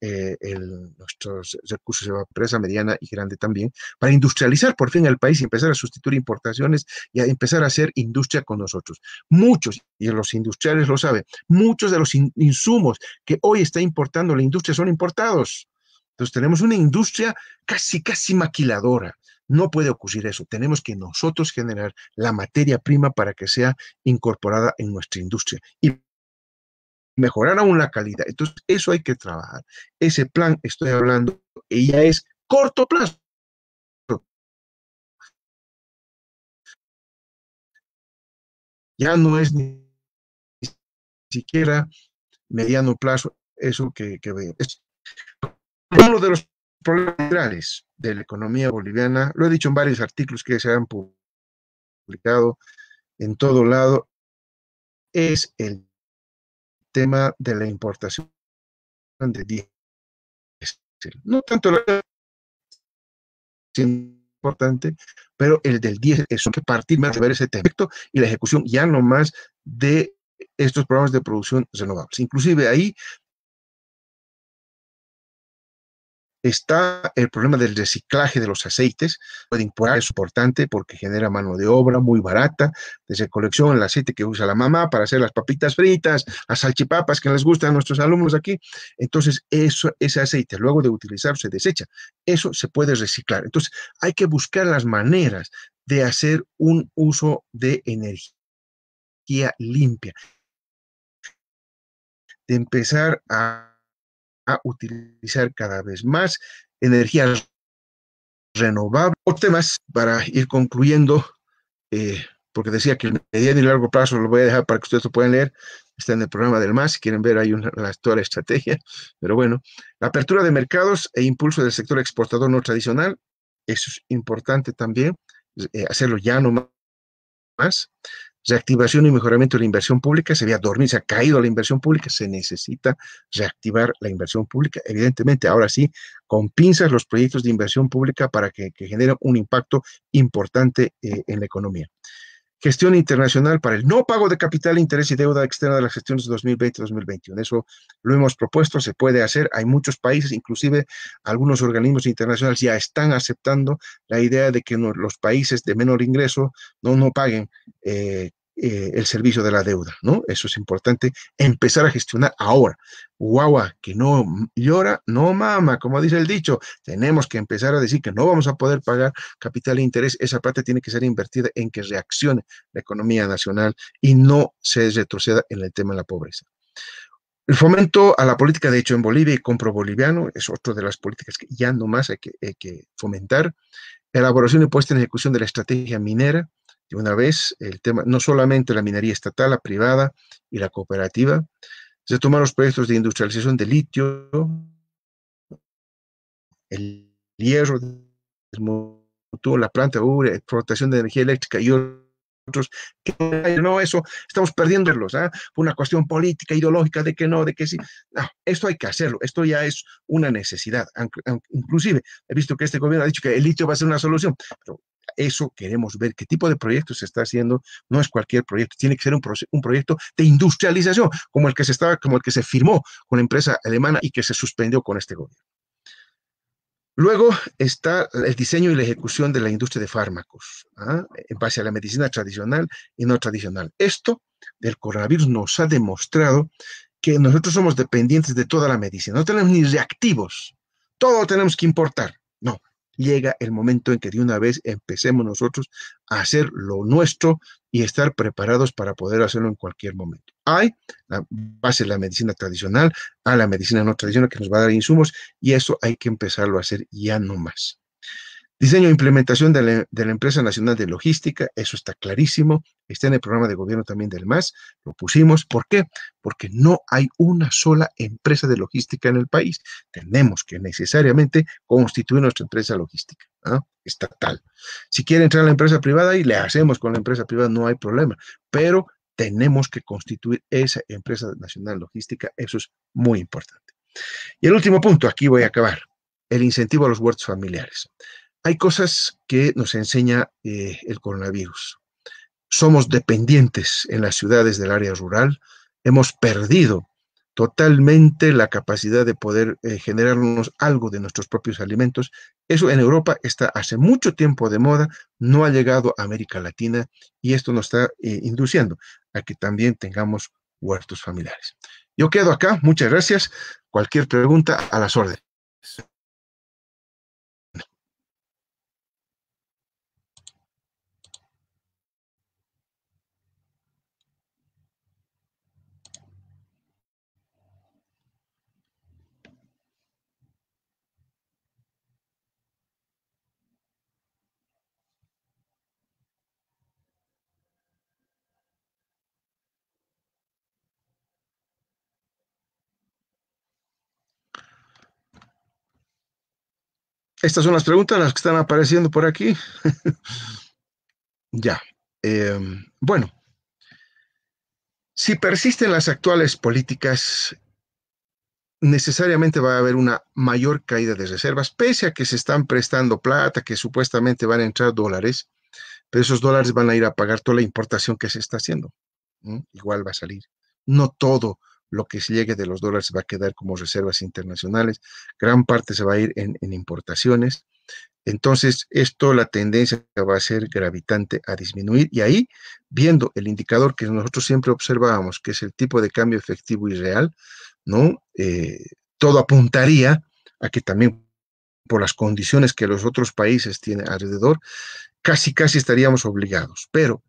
nuestros recursos de empresa mediana y grande también, para industrializar por fin el país y empezar a sustituir importaciones y a empezar a hacer industria con nosotros. Muchos, y los industriales lo saben, muchos de los insumos que hoy está importando la industria son importados. Entonces tenemos una industria casi maquiladora. No puede ocurrir eso. Tenemos que nosotros generar la materia prima para que sea incorporada en nuestra industria. Y mejorar aún la calidad. Entonces, eso hay que trabajar. Ese plan, estoy hablando, y ya es corto plazo. Ya no es ni siquiera mediano plazo eso que veo. Es uno de los problemas centrales de la economía boliviana. Lo he dicho en varios artículos que se han publicado en todo lado. Es el tema de la importación de diésel. No tanto la importante, pero el del 10 es que partir más de ver ese efecto y la ejecución ya no más de estos programas de producción renovables. Inclusive ahí está el problema del reciclaje de los aceites. Puede importar, es importante porque genera mano de obra muy barata, de recolección, el aceite que usa la mamá para hacer las papitas fritas, las salchipapas que les gustan a nuestros alumnos aquí. Entonces, ese aceite, luego de utilizar, se desecha. Eso se puede reciclar. Entonces, hay que buscar las maneras de hacer un uso de energía limpia, de empezar a utilizar cada vez más energías renovables. O temas para ir concluyendo, porque decía que el mediano y largo plazo lo voy a dejar para que ustedes lo puedan leer. Está en el programa del MAS, si quieren ver ahí toda la estrategia. Pero bueno, la apertura de mercados e impulso del sector exportador no tradicional, eso es importante también, hacerlo ya no más. Reactivación y mejoramiento de la inversión pública, se había dormido, se ha caído la inversión pública, se necesita reactivar la inversión pública, evidentemente, ahora sí, con pinzas los proyectos de inversión pública para que generen un impacto importante en la economía. Gestión internacional para el no pago de capital, interés y deuda externa de las gestiones de 2020-2021. Eso lo hemos propuesto, se puede hacer. Hay muchos países, inclusive algunos organismos internacionales ya están aceptando la idea de que los países de menor ingreso no paguen el servicio de la deuda, ¿no? Eso es importante, empezar a gestionar ahora. Guagua, que no llora, no mama, como dice el dicho. Tenemos que empezar a decir que no vamos a poder pagar capital e interés. Esa plata tiene que ser invertida en que reaccione la economía nacional y no se retroceda en el tema de la pobreza. El fomento a la política de hecho en Bolivia y compro boliviano es otra de las políticas que ya no más hay que fomentar. Elaboración y puesta en ejecución de la estrategia minera, de una vez, el tema, no solamente la minería estatal, la privada y la cooperativa. Se toman los proyectos de industrialización de litio, el hierro, la planta de urea, explotación de energía eléctrica y otros. No, eso estamos perdiéndolos, ¿ah? Por una cuestión política, ideológica, de que no, de que sí. No, esto hay que hacerlo, esto ya es una necesidad. Inclusive, he visto que este gobierno ha dicho que el litio va a ser una solución, pero eso queremos ver, qué tipo de proyecto se está haciendo. No es cualquier proyecto, tiene que ser un proyecto de industrialización, como el que se firmó con la empresa alemana y que se suspendió con este gobierno. Luego está el diseño y la ejecución de la industria de fármacos, ¿ah? En base a la medicina tradicional y no tradicional. Esto del coronavirus nos ha demostrado que nosotros somos dependientes de toda la medicina. No tenemos ni reactivos, todo tenemos que importar. No, llega el momento en que de una vez empecemos nosotros a hacer lo nuestro y estar preparados para poder hacerlo en cualquier momento. Hay la base de la medicina tradicional, a la medicina no tradicional que nos va a dar insumos y eso hay que empezarlo a hacer ya no más. Diseño e implementación de la Empresa Nacional de Logística, eso está clarísimo, está en el programa de gobierno también del MAS, lo pusimos. ¿Por qué? Porque no hay una sola empresa de logística en el país. Tenemos que necesariamente constituir nuestra empresa logística, ¿ah? Estatal. Si quiere entrar a la empresa privada y le hacemos con la empresa privada, no hay problema, pero tenemos que constituir esa empresa nacional logística, eso es muy importante. Y el último punto, aquí voy a acabar, el incentivo a los huertos familiares. Hay cosas que nos enseña el coronavirus. Somos dependientes en las ciudades del área rural, hemos perdido totalmente la capacidad de poder generarnos algo de nuestros propios alimentos. Eso en Europa está hace mucho tiempo de moda, no ha llegado a América Latina y esto nos está induciendo a que también tengamos huertos familiares. Yo quedo acá, muchas gracias. Cualquier pregunta a las órdenes. Estas son las preguntas, las que están apareciendo por aquí. Ya. Bueno, si persisten las actuales políticas, necesariamente va a haber una mayor caída de reservas, pese a que se están prestando plata, que supuestamente van a entrar dólares, pero esos dólares van a ir a pagar toda la importación que se está haciendo. Igual va a salir. No todo lo que se llegue de los dólares va a quedar como reservas internacionales, gran parte se va a ir en importaciones. Entonces, esto, la tendencia va a ser gravitante a disminuir y ahí, viendo el indicador que nosotros siempre observábamos, que es el tipo de cambio efectivo y real, ¿no? Todo apuntaría a que también por las condiciones que los otros países tienen alrededor, casi estaríamos obligados. Pero,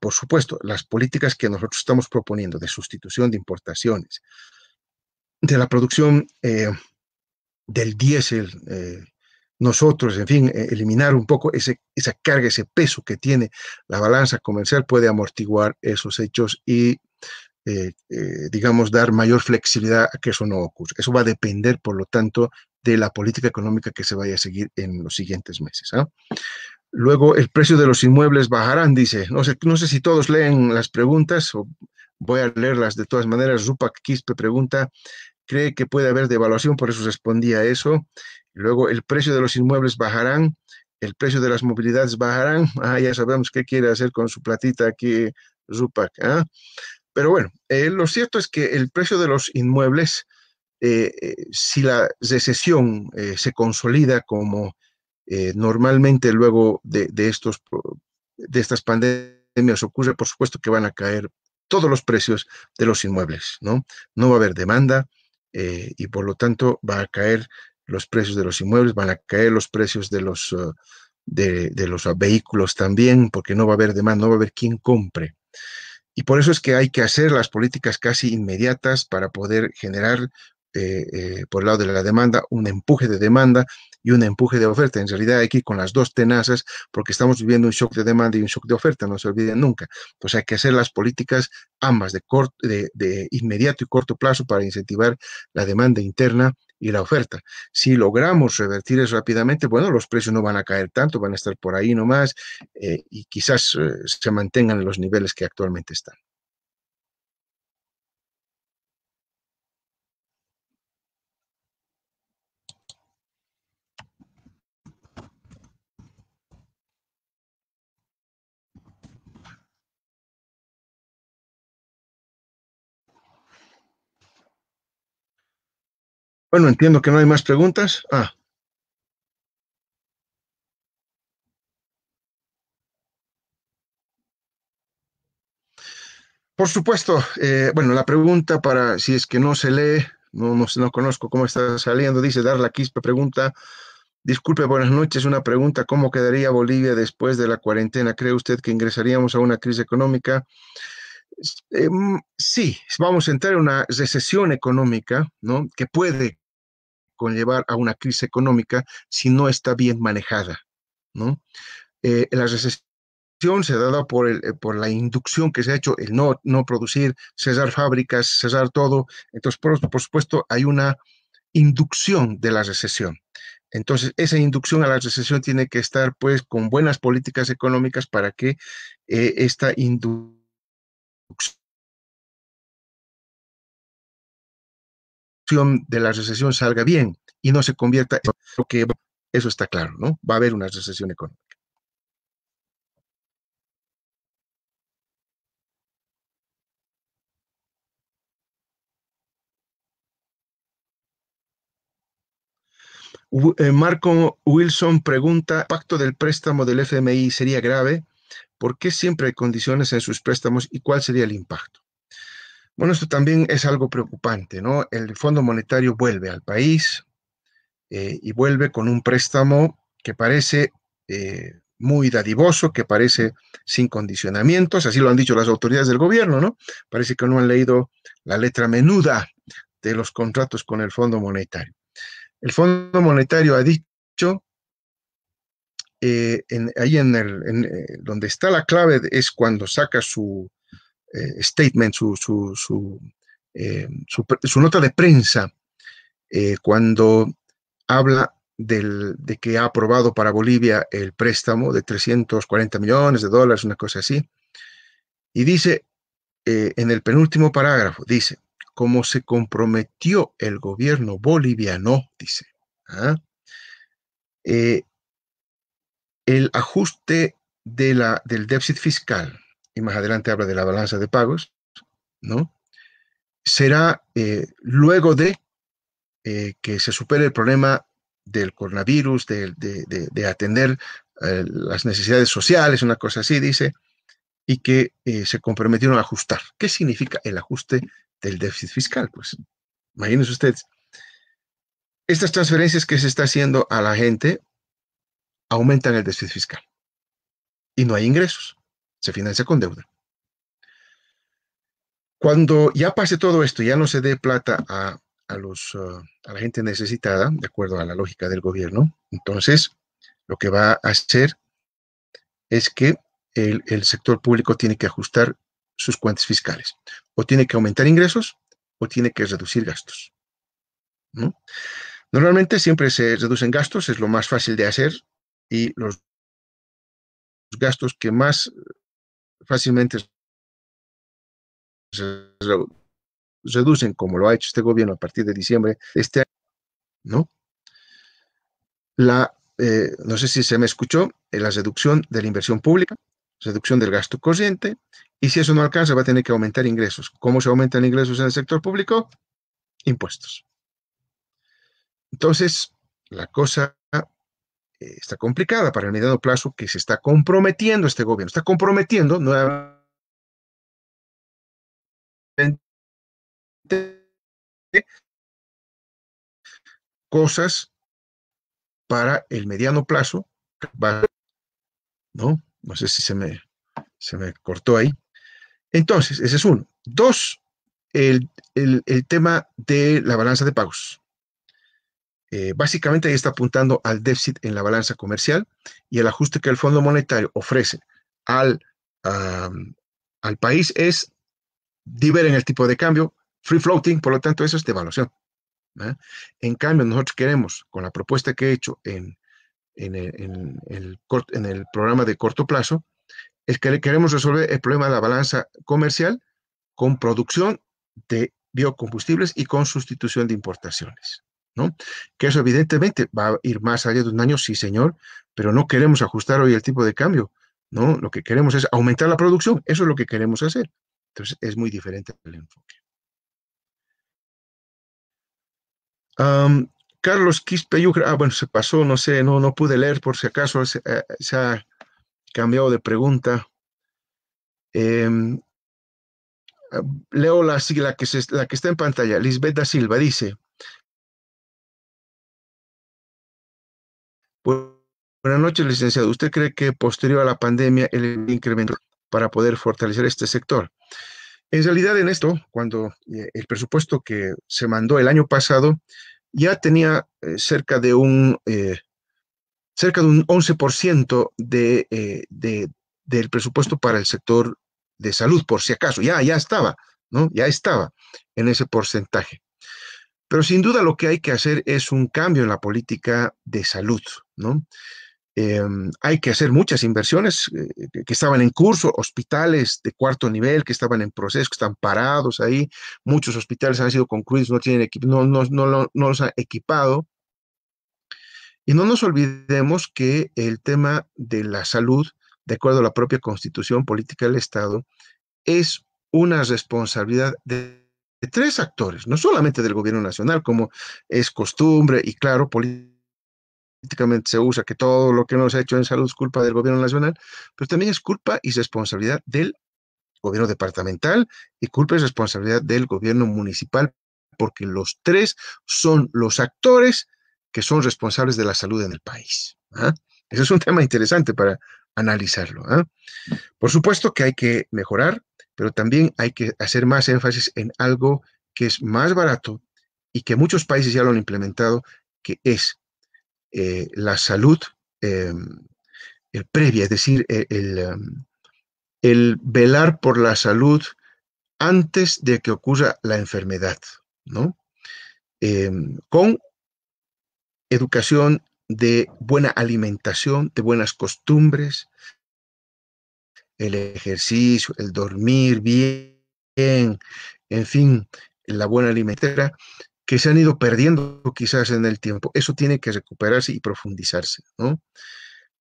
por supuesto, las políticas que nosotros estamos proponiendo de sustitución de importaciones, de la producción del diésel, nosotros, en fin, eliminar un poco esa carga, ese peso que tiene la balanza comercial puede amortiguar esos hechos y, digamos, dar mayor flexibilidad a que eso no ocurra. Eso va a depender, por lo tanto, de la política económica que se vaya a seguir en los siguientes meses, ¿ah? Luego, el precio de los inmuebles bajarán, dice. No sé si todos leen las preguntas o voy a leerlas de todas maneras. Rupak Quispe pregunta, ¿cree que puede haber devaluación? Por eso respondía a eso. Luego, el precio de los inmuebles bajarán, el precio de las movilidades bajarán. Ya sabemos qué quiere hacer con su platita aquí, Rupak, ¿ah? Pero bueno, lo cierto es que el precio de los inmuebles, si la recesión se consolida como normalmente luego de estas pandemias ocurre, por supuesto que van a caer todos los precios de los inmuebles, ¿no? No va a haber demanda y por lo tanto va a caer los precios de los inmuebles, van a caer los precios de los vehículos también, porque no va a haber demanda, no va a haber quien compre. Y por eso es que hay que hacer las políticas casi inmediatas para poder generar, por el lado de la demanda, un empuje de demanda y un empuje de oferta. En realidad hay que ir con las dos tenazas porque estamos viviendo un shock de demanda y un shock de oferta, no se olviden nunca. Entonces hay que hacer las políticas ambas de inmediato y corto plazo para incentivar la demanda interna y la oferta. Si logramos revertir eso rápidamente, bueno, los precios no van a caer tanto, van a estar por ahí nomás y quizás se mantengan en los niveles que actualmente están. Bueno, entiendo que no hay más preguntas. Por supuesto. Bueno, la pregunta para si es que no se lee, no conozco cómo está saliendo, dice Darla Quispe, pregunta, disculpe, buenas noches, una pregunta, ¿cómo quedaría Bolivia después de la cuarentena? ¿Cree usted que ingresaríamos a una crisis económica? Sí, vamos a entrar en una recesión económica, ¿no? Que puede conllevar a una crisis económica si no está bien manejada, ¿no? La recesión se ha dado por la inducción que se ha hecho, el no producir, cerrar fábricas, cerrar todo. Entonces, por supuesto, hay una inducción de la recesión. Entonces, esa inducción a la recesión tiene que estar, pues, con buenas políticas económicas para que esta inducción de la recesión salga bien y no se convierta en lo que eso está claro, ¿no? Va a haber una recesión económica. Marco Wilson pregunta, ¿el impacto del préstamo del FMI sería grave? ¿Por qué siempre hay condiciones en sus préstamos y cuál sería el impacto? Bueno, esto también es algo preocupante, ¿no? El Fondo Monetario vuelve al país y vuelve con un préstamo que parece muy dadivoso, que parece sin condicionamientos, así lo han dicho las autoridades del gobierno, ¿no? Parece que no han leído la letra menuda de los contratos con el Fondo Monetario. El Fondo Monetario ha dicho, ahí donde está la clave es cuando saca su statement, su nota de prensa, cuando habla de que ha aprobado para Bolivia el préstamo de 340 millones de dólares, una cosa así, y dice, en el penúltimo parágrafo, dice, como se comprometió el gobierno boliviano, dice, ¿ah? eh, el ajuste del déficit fiscal, y más adelante habla de la balanza de pagos, ¿no? Será luego de que se supere el problema del coronavirus, de atender las necesidades sociales, una cosa así, dice, y que se comprometieron a ajustar. ¿Qué significa el ajuste del déficit fiscal? Pues imagínense ustedes, estas transferencias que se está haciendo a la gente aumentan el déficit fiscal y no hay ingresos, se financia con deuda. Cuando ya pase todo esto, ya no se dé plata a la gente necesitada, de acuerdo a la lógica del gobierno, entonces lo que va a hacer es que el sector público tiene que ajustar sus cuentas fiscales. O tiene que aumentar ingresos o tiene que reducir gastos, ¿no? Normalmente siempre se reducen gastos, es lo más fácil de hacer y los gastos que más fácilmente se reducen, como lo ha hecho este gobierno a partir de diciembre de este año, ¿no? No sé si se me escuchó, la reducción de la inversión pública, reducción del gasto corriente, y si eso no alcanza, va a tener que aumentar ingresos. ¿Cómo se aumentan ingresos en el sector público? Impuestos. Entonces, la cosa está complicada para el mediano plazo, que se está comprometiendo este gobierno, está comprometiendo nuevamente cosas para el mediano plazo, ¿no? No sé si se me cortó ahí. Entonces, ese es uno. Dos, el tema de la balanza de pagos. Básicamente ahí está apuntando al déficit en la balanza comercial y el ajuste que el Fondo Monetario ofrece al, um, al país es en el tipo de cambio, free floating, por lo tanto eso es devaluación. ¿Eh? En cambio, nosotros queremos, con la propuesta que he hecho en el programa de corto plazo, es que queremos resolver el problema de la balanza comercial con producción de biocombustibles y con sustitución de importaciones, ¿no? Que eso evidentemente va a ir más allá de un año, sí, señor, pero no queremos ajustar hoy el tipo de cambio, ¿no? Lo que queremos es aumentar la producción, eso es lo que queremos hacer. Entonces, es muy diferente el enfoque. Carlos Quispe, bueno, se pasó, no sé, no pude leer por si acaso, se ha cambiado de pregunta. Em, Leo la sigla la que está en pantalla. Lisbeth da Silva dice: Buenas noches, licenciado. ¿Usted cree que posterior a la pandemia el incremento para poder fortalecer este sector? En realidad, en esto, cuando el presupuesto que se mandó el año pasado ya tenía cerca de un 11% del presupuesto para el sector de salud, por si acaso, ya estaba, ¿no? Ya estaba en ese porcentaje. Pero sin duda lo que hay que hacer es un cambio en la política de salud, ¿no? Eh, Hay que hacer muchas inversiones que estaban en curso, hospitales de cuarto nivel que estaban en proceso, que están parados ahí. Muchos hospitales han sido concluidos, no tienen equipo, no los han equipado. Y no nos olvidemos que el tema de la salud, de acuerdo a la propia Constitución Política del Estado, es una responsabilidad de tres actores, no solamente del gobierno nacional, como es costumbre, y claro, políticamente se usa que todo lo que no se ha hecho en salud es culpa del gobierno nacional, pero también es culpa y responsabilidad del gobierno departamental y culpa y responsabilidad del gobierno municipal, porque los tres son los actores que son responsables de la salud en el país. ¿Ah? Ese es un tema interesante para analizarlo. ¿Ah? Por supuesto que hay que mejorar, pero también hay que hacer más énfasis en algo que es más barato y que muchos países ya lo han implementado, que es la salud eh, previa, es decir, el velar por la salud antes de que ocurra la enfermedad, ¿no? Eh, con educación de buena alimentación, de buenas costumbres, el ejercicio, el dormir bien, en fin, la buena alimentación, que se han ido perdiendo quizás en el tiempo. Eso tiene que recuperarse y profundizarse, ¿no?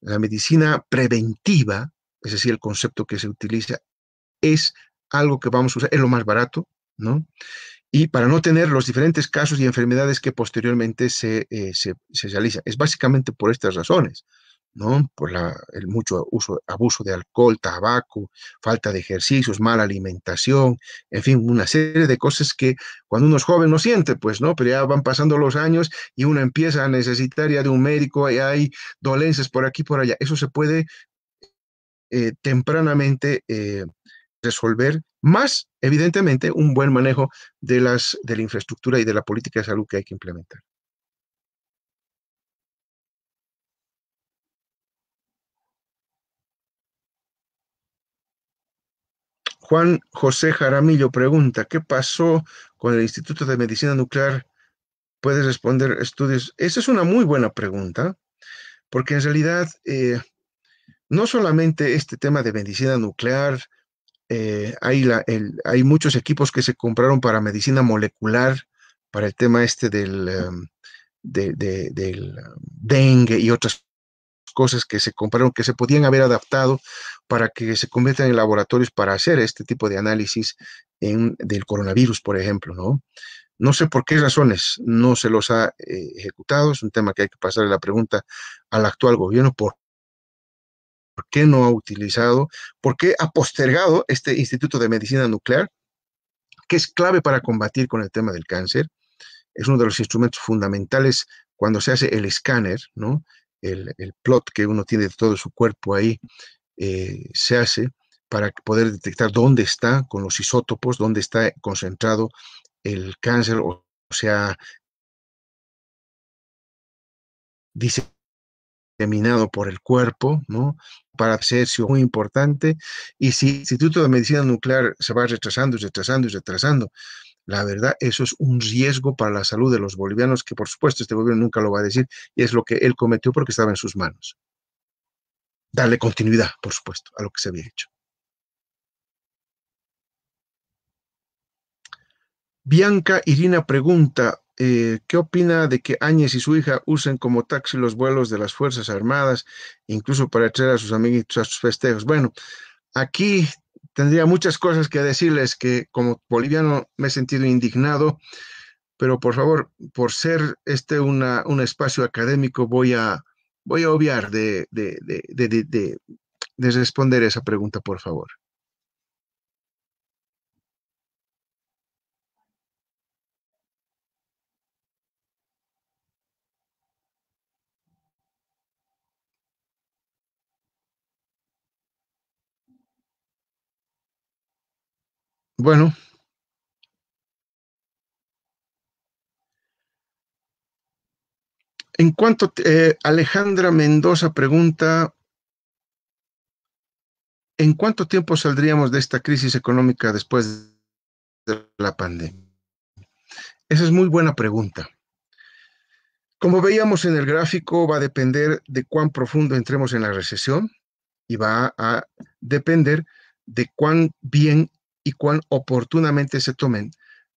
La medicina preventiva, es decir, el concepto que se utiliza, es algo que vamos a usar, es lo más barato, ¿no? Y para no tener los diferentes casos y enfermedades que posteriormente se realizan. Es básicamente por estas razones, ¿no? Por el mucho abuso de alcohol, tabaco, falta de ejercicios, mala alimentación, en fin, una serie de cosas que cuando uno es joven no siente, pues, ¿no? Pero ya van pasando los años y uno empieza a necesitar ya de un médico, y hay dolencias por aquí, por allá. Eso se puede tempranamente resolver, más evidentemente un buen manejo de la infraestructura y de la política de salud que hay que implementar. Juan José Jaramillo pregunta: ¿qué pasó con el Instituto de Medicina Nuclear? ¿Puedes responder estudios? Esa es una muy buena pregunta, porque en realidad no solamente este tema de medicina nuclear, hay muchos equipos que se compraron para medicina molecular, para el tema este del dengue y otras cosas que se compraron, que se podían haber adaptado para que se conviertan en laboratorios para hacer este tipo de análisis del coronavirus, por ejemplo, ¿no? No sé por qué razones no se los ha ejecutado. Es un tema que hay que pasarle la pregunta al actual gobierno. ¿Por qué no ha utilizado? ¿Por qué ha postergado este Instituto de Medicina Nuclear, que es clave para combatir con el tema del cáncer? Es uno de los instrumentos fundamentales cuando se hace el escáner, ¿no? El plot que uno tiene de todo su cuerpo ahí se hace para poder detectar dónde está con los isótopos, dónde está concentrado el cáncer, o sea, diseminado por el cuerpo, ¿no? Para ser muy importante. Y si el Instituto de Medicina Nuclear se va retrasando y retrasando y retrasando, la verdad, eso es un riesgo para la salud de los bolivianos, que por supuesto este gobierno nunca lo va a decir, y es lo que él cometió porque estaba en sus manos. Darle continuidad, por supuesto, a lo que se había hecho. Bianca Irina pregunta, ¿qué opina de que Áñez y su hija usen como taxi los vuelos de las Fuerzas Armadas, incluso para traer a sus amiguitos a sus festejos? Bueno, aquí tendría muchas cosas que decirles que como boliviano me he sentido indignado, pero por favor, por ser este un espacio académico, voy a obviar de responder esa pregunta, por favor. Bueno, en cuanto Alejandra Mendoza pregunta, ¿en cuánto tiempo saldríamos de esta crisis económica después de la pandemia? Esa es muy buena pregunta. Como veíamos en el gráfico, va a depender de cuán profundo entremos en la recesión y va a depender de cuán bien y cuán oportunamente se tomen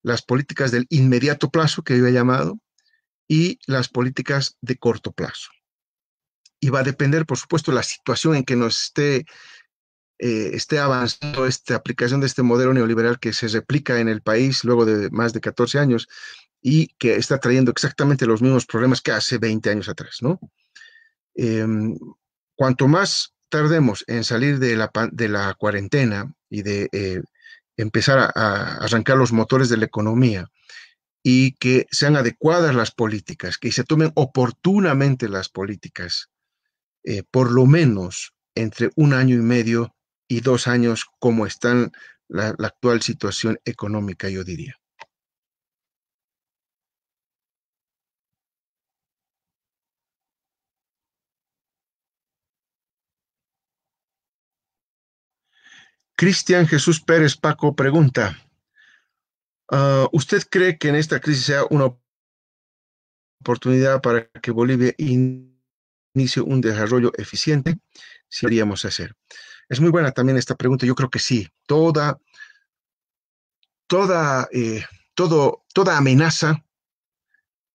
las políticas del inmediato plazo, que yo he llamado, y las políticas de corto plazo. Y va a depender, por supuesto, la situación en que nos esté avanzando esta aplicación de este modelo neoliberal que se replica en el país luego de más de 14 años y que está trayendo exactamente los mismos problemas que hace 20 años atrás, ¿no? Eh, cuanto más tardemos en salir de la cuarentena y de empezar a arrancar los motores de la economía y que sean adecuadas las políticas, que se tomen oportunamente las políticas, por lo menos entre un año y medio y 2 años, como está la actual situación económica, yo diría. Cristian Jesús Pérez Paco pregunta, ¿usted cree que en esta crisis sea una oportunidad para que Bolivia inicie un desarrollo eficiente? ¿Sí deberíamos hacer? Es muy buena también esta pregunta. Yo creo que sí. Toda, toda amenaza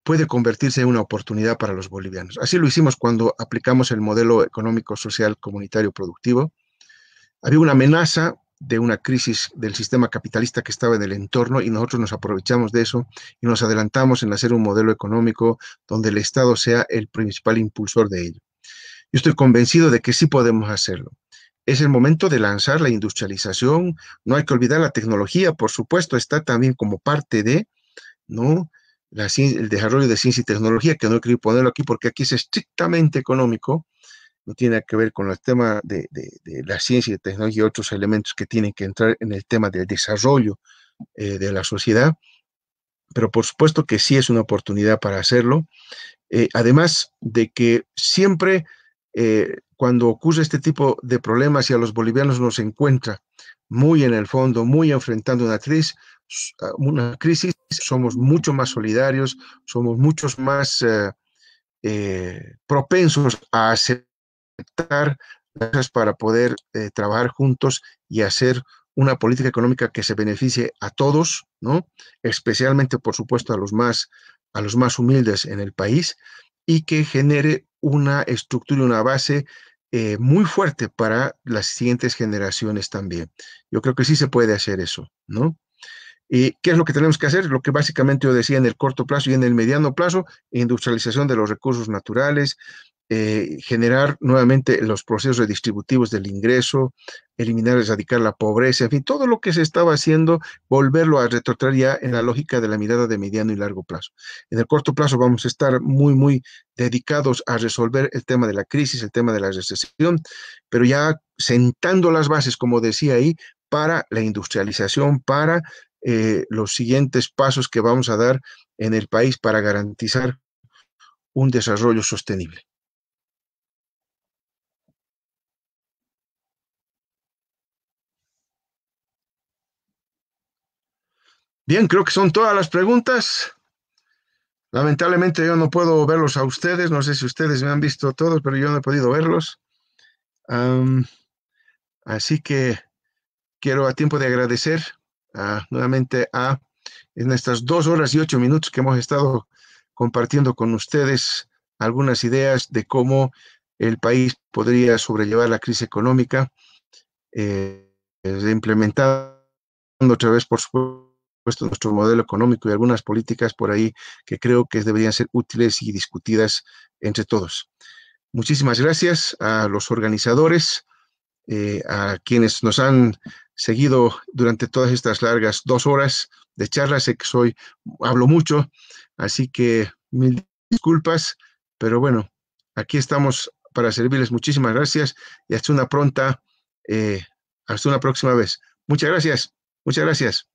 puede convertirse en una oportunidad para los bolivianos. Así lo hicimos cuando aplicamos el modelo económico, social, comunitario, productivo. Había una amenaza de una crisis del sistema capitalista que estaba en el entorno y nosotros nos aprovechamos de eso y nos adelantamos en hacer un modelo económico donde el Estado sea el principal impulsor de ello. Yo estoy convencido de que sí podemos hacerlo. Es el momento de lanzar la industrialización. No hay que olvidar la tecnología, por supuesto, está también como parte de, ¿no? El desarrollo de ciencia y tecnología, que no he querido ponerlo aquí porque aquí es estrictamente económico, no tiene que ver con el tema de la ciencia y tecnología y otros elementos que tienen que entrar en el tema del desarrollo de la sociedad, pero por supuesto que sí es una oportunidad para hacerlo. Además de que siempre cuando ocurre este tipo de problemas y a los bolivianos nos encuentra muy en el fondo, muy enfrentando una crisis, somos mucho más solidarios, somos muchos más propensos a aceptar cosas para poder trabajar juntos y hacer una política económica que se beneficie a todos, ¿no? Especialmente, por supuesto, a los más humildes en el país y que genere una estructura y una base muy fuerte para las siguientes generaciones también. Yo creo que sí se puede hacer eso, ¿no? ¿Y qué es lo que tenemos que hacer? Lo que básicamente yo decía en el corto plazo y en el mediano plazo: industrialización de los recursos naturales, generar nuevamente los procesos redistributivos del ingreso, eliminar, erradicar la pobreza, en fin, todo lo que se estaba haciendo, volverlo a retrotraer ya en la lógica de la mirada de mediano y largo plazo. En el corto plazo vamos a estar muy, muy dedicados a resolver el tema de la crisis, el tema de la recesión, pero ya sentando las bases, como decía ahí, para la industrialización, para los siguientes pasos que vamos a dar en el país para garantizar un desarrollo sostenible. Bien, creo que son todas las preguntas. Lamentablemente yo no puedo verlos a ustedes, no sé si ustedes me han visto todos, pero yo no he podido verlos. Am, Así que quiero a tiempo de agradecer nuevamente en estas 2 horas y 8 minutos que hemos estado compartiendo con ustedes algunas ideas de cómo el país podría sobrellevar la crisis económica, implementando otra vez, por supuesto, nuestro modelo económico y algunas políticas por ahí que creo que deberían ser útiles y discutidas entre todos. Muchísimas gracias a los organizadores, a quienes nos han seguido durante todas estas largas 2 horas de charla. Sé que hablo mucho, así que mil disculpas, pero bueno, aquí estamos para servirles. Muchísimas gracias y hasta una próxima vez. Muchas gracias. Muchas gracias.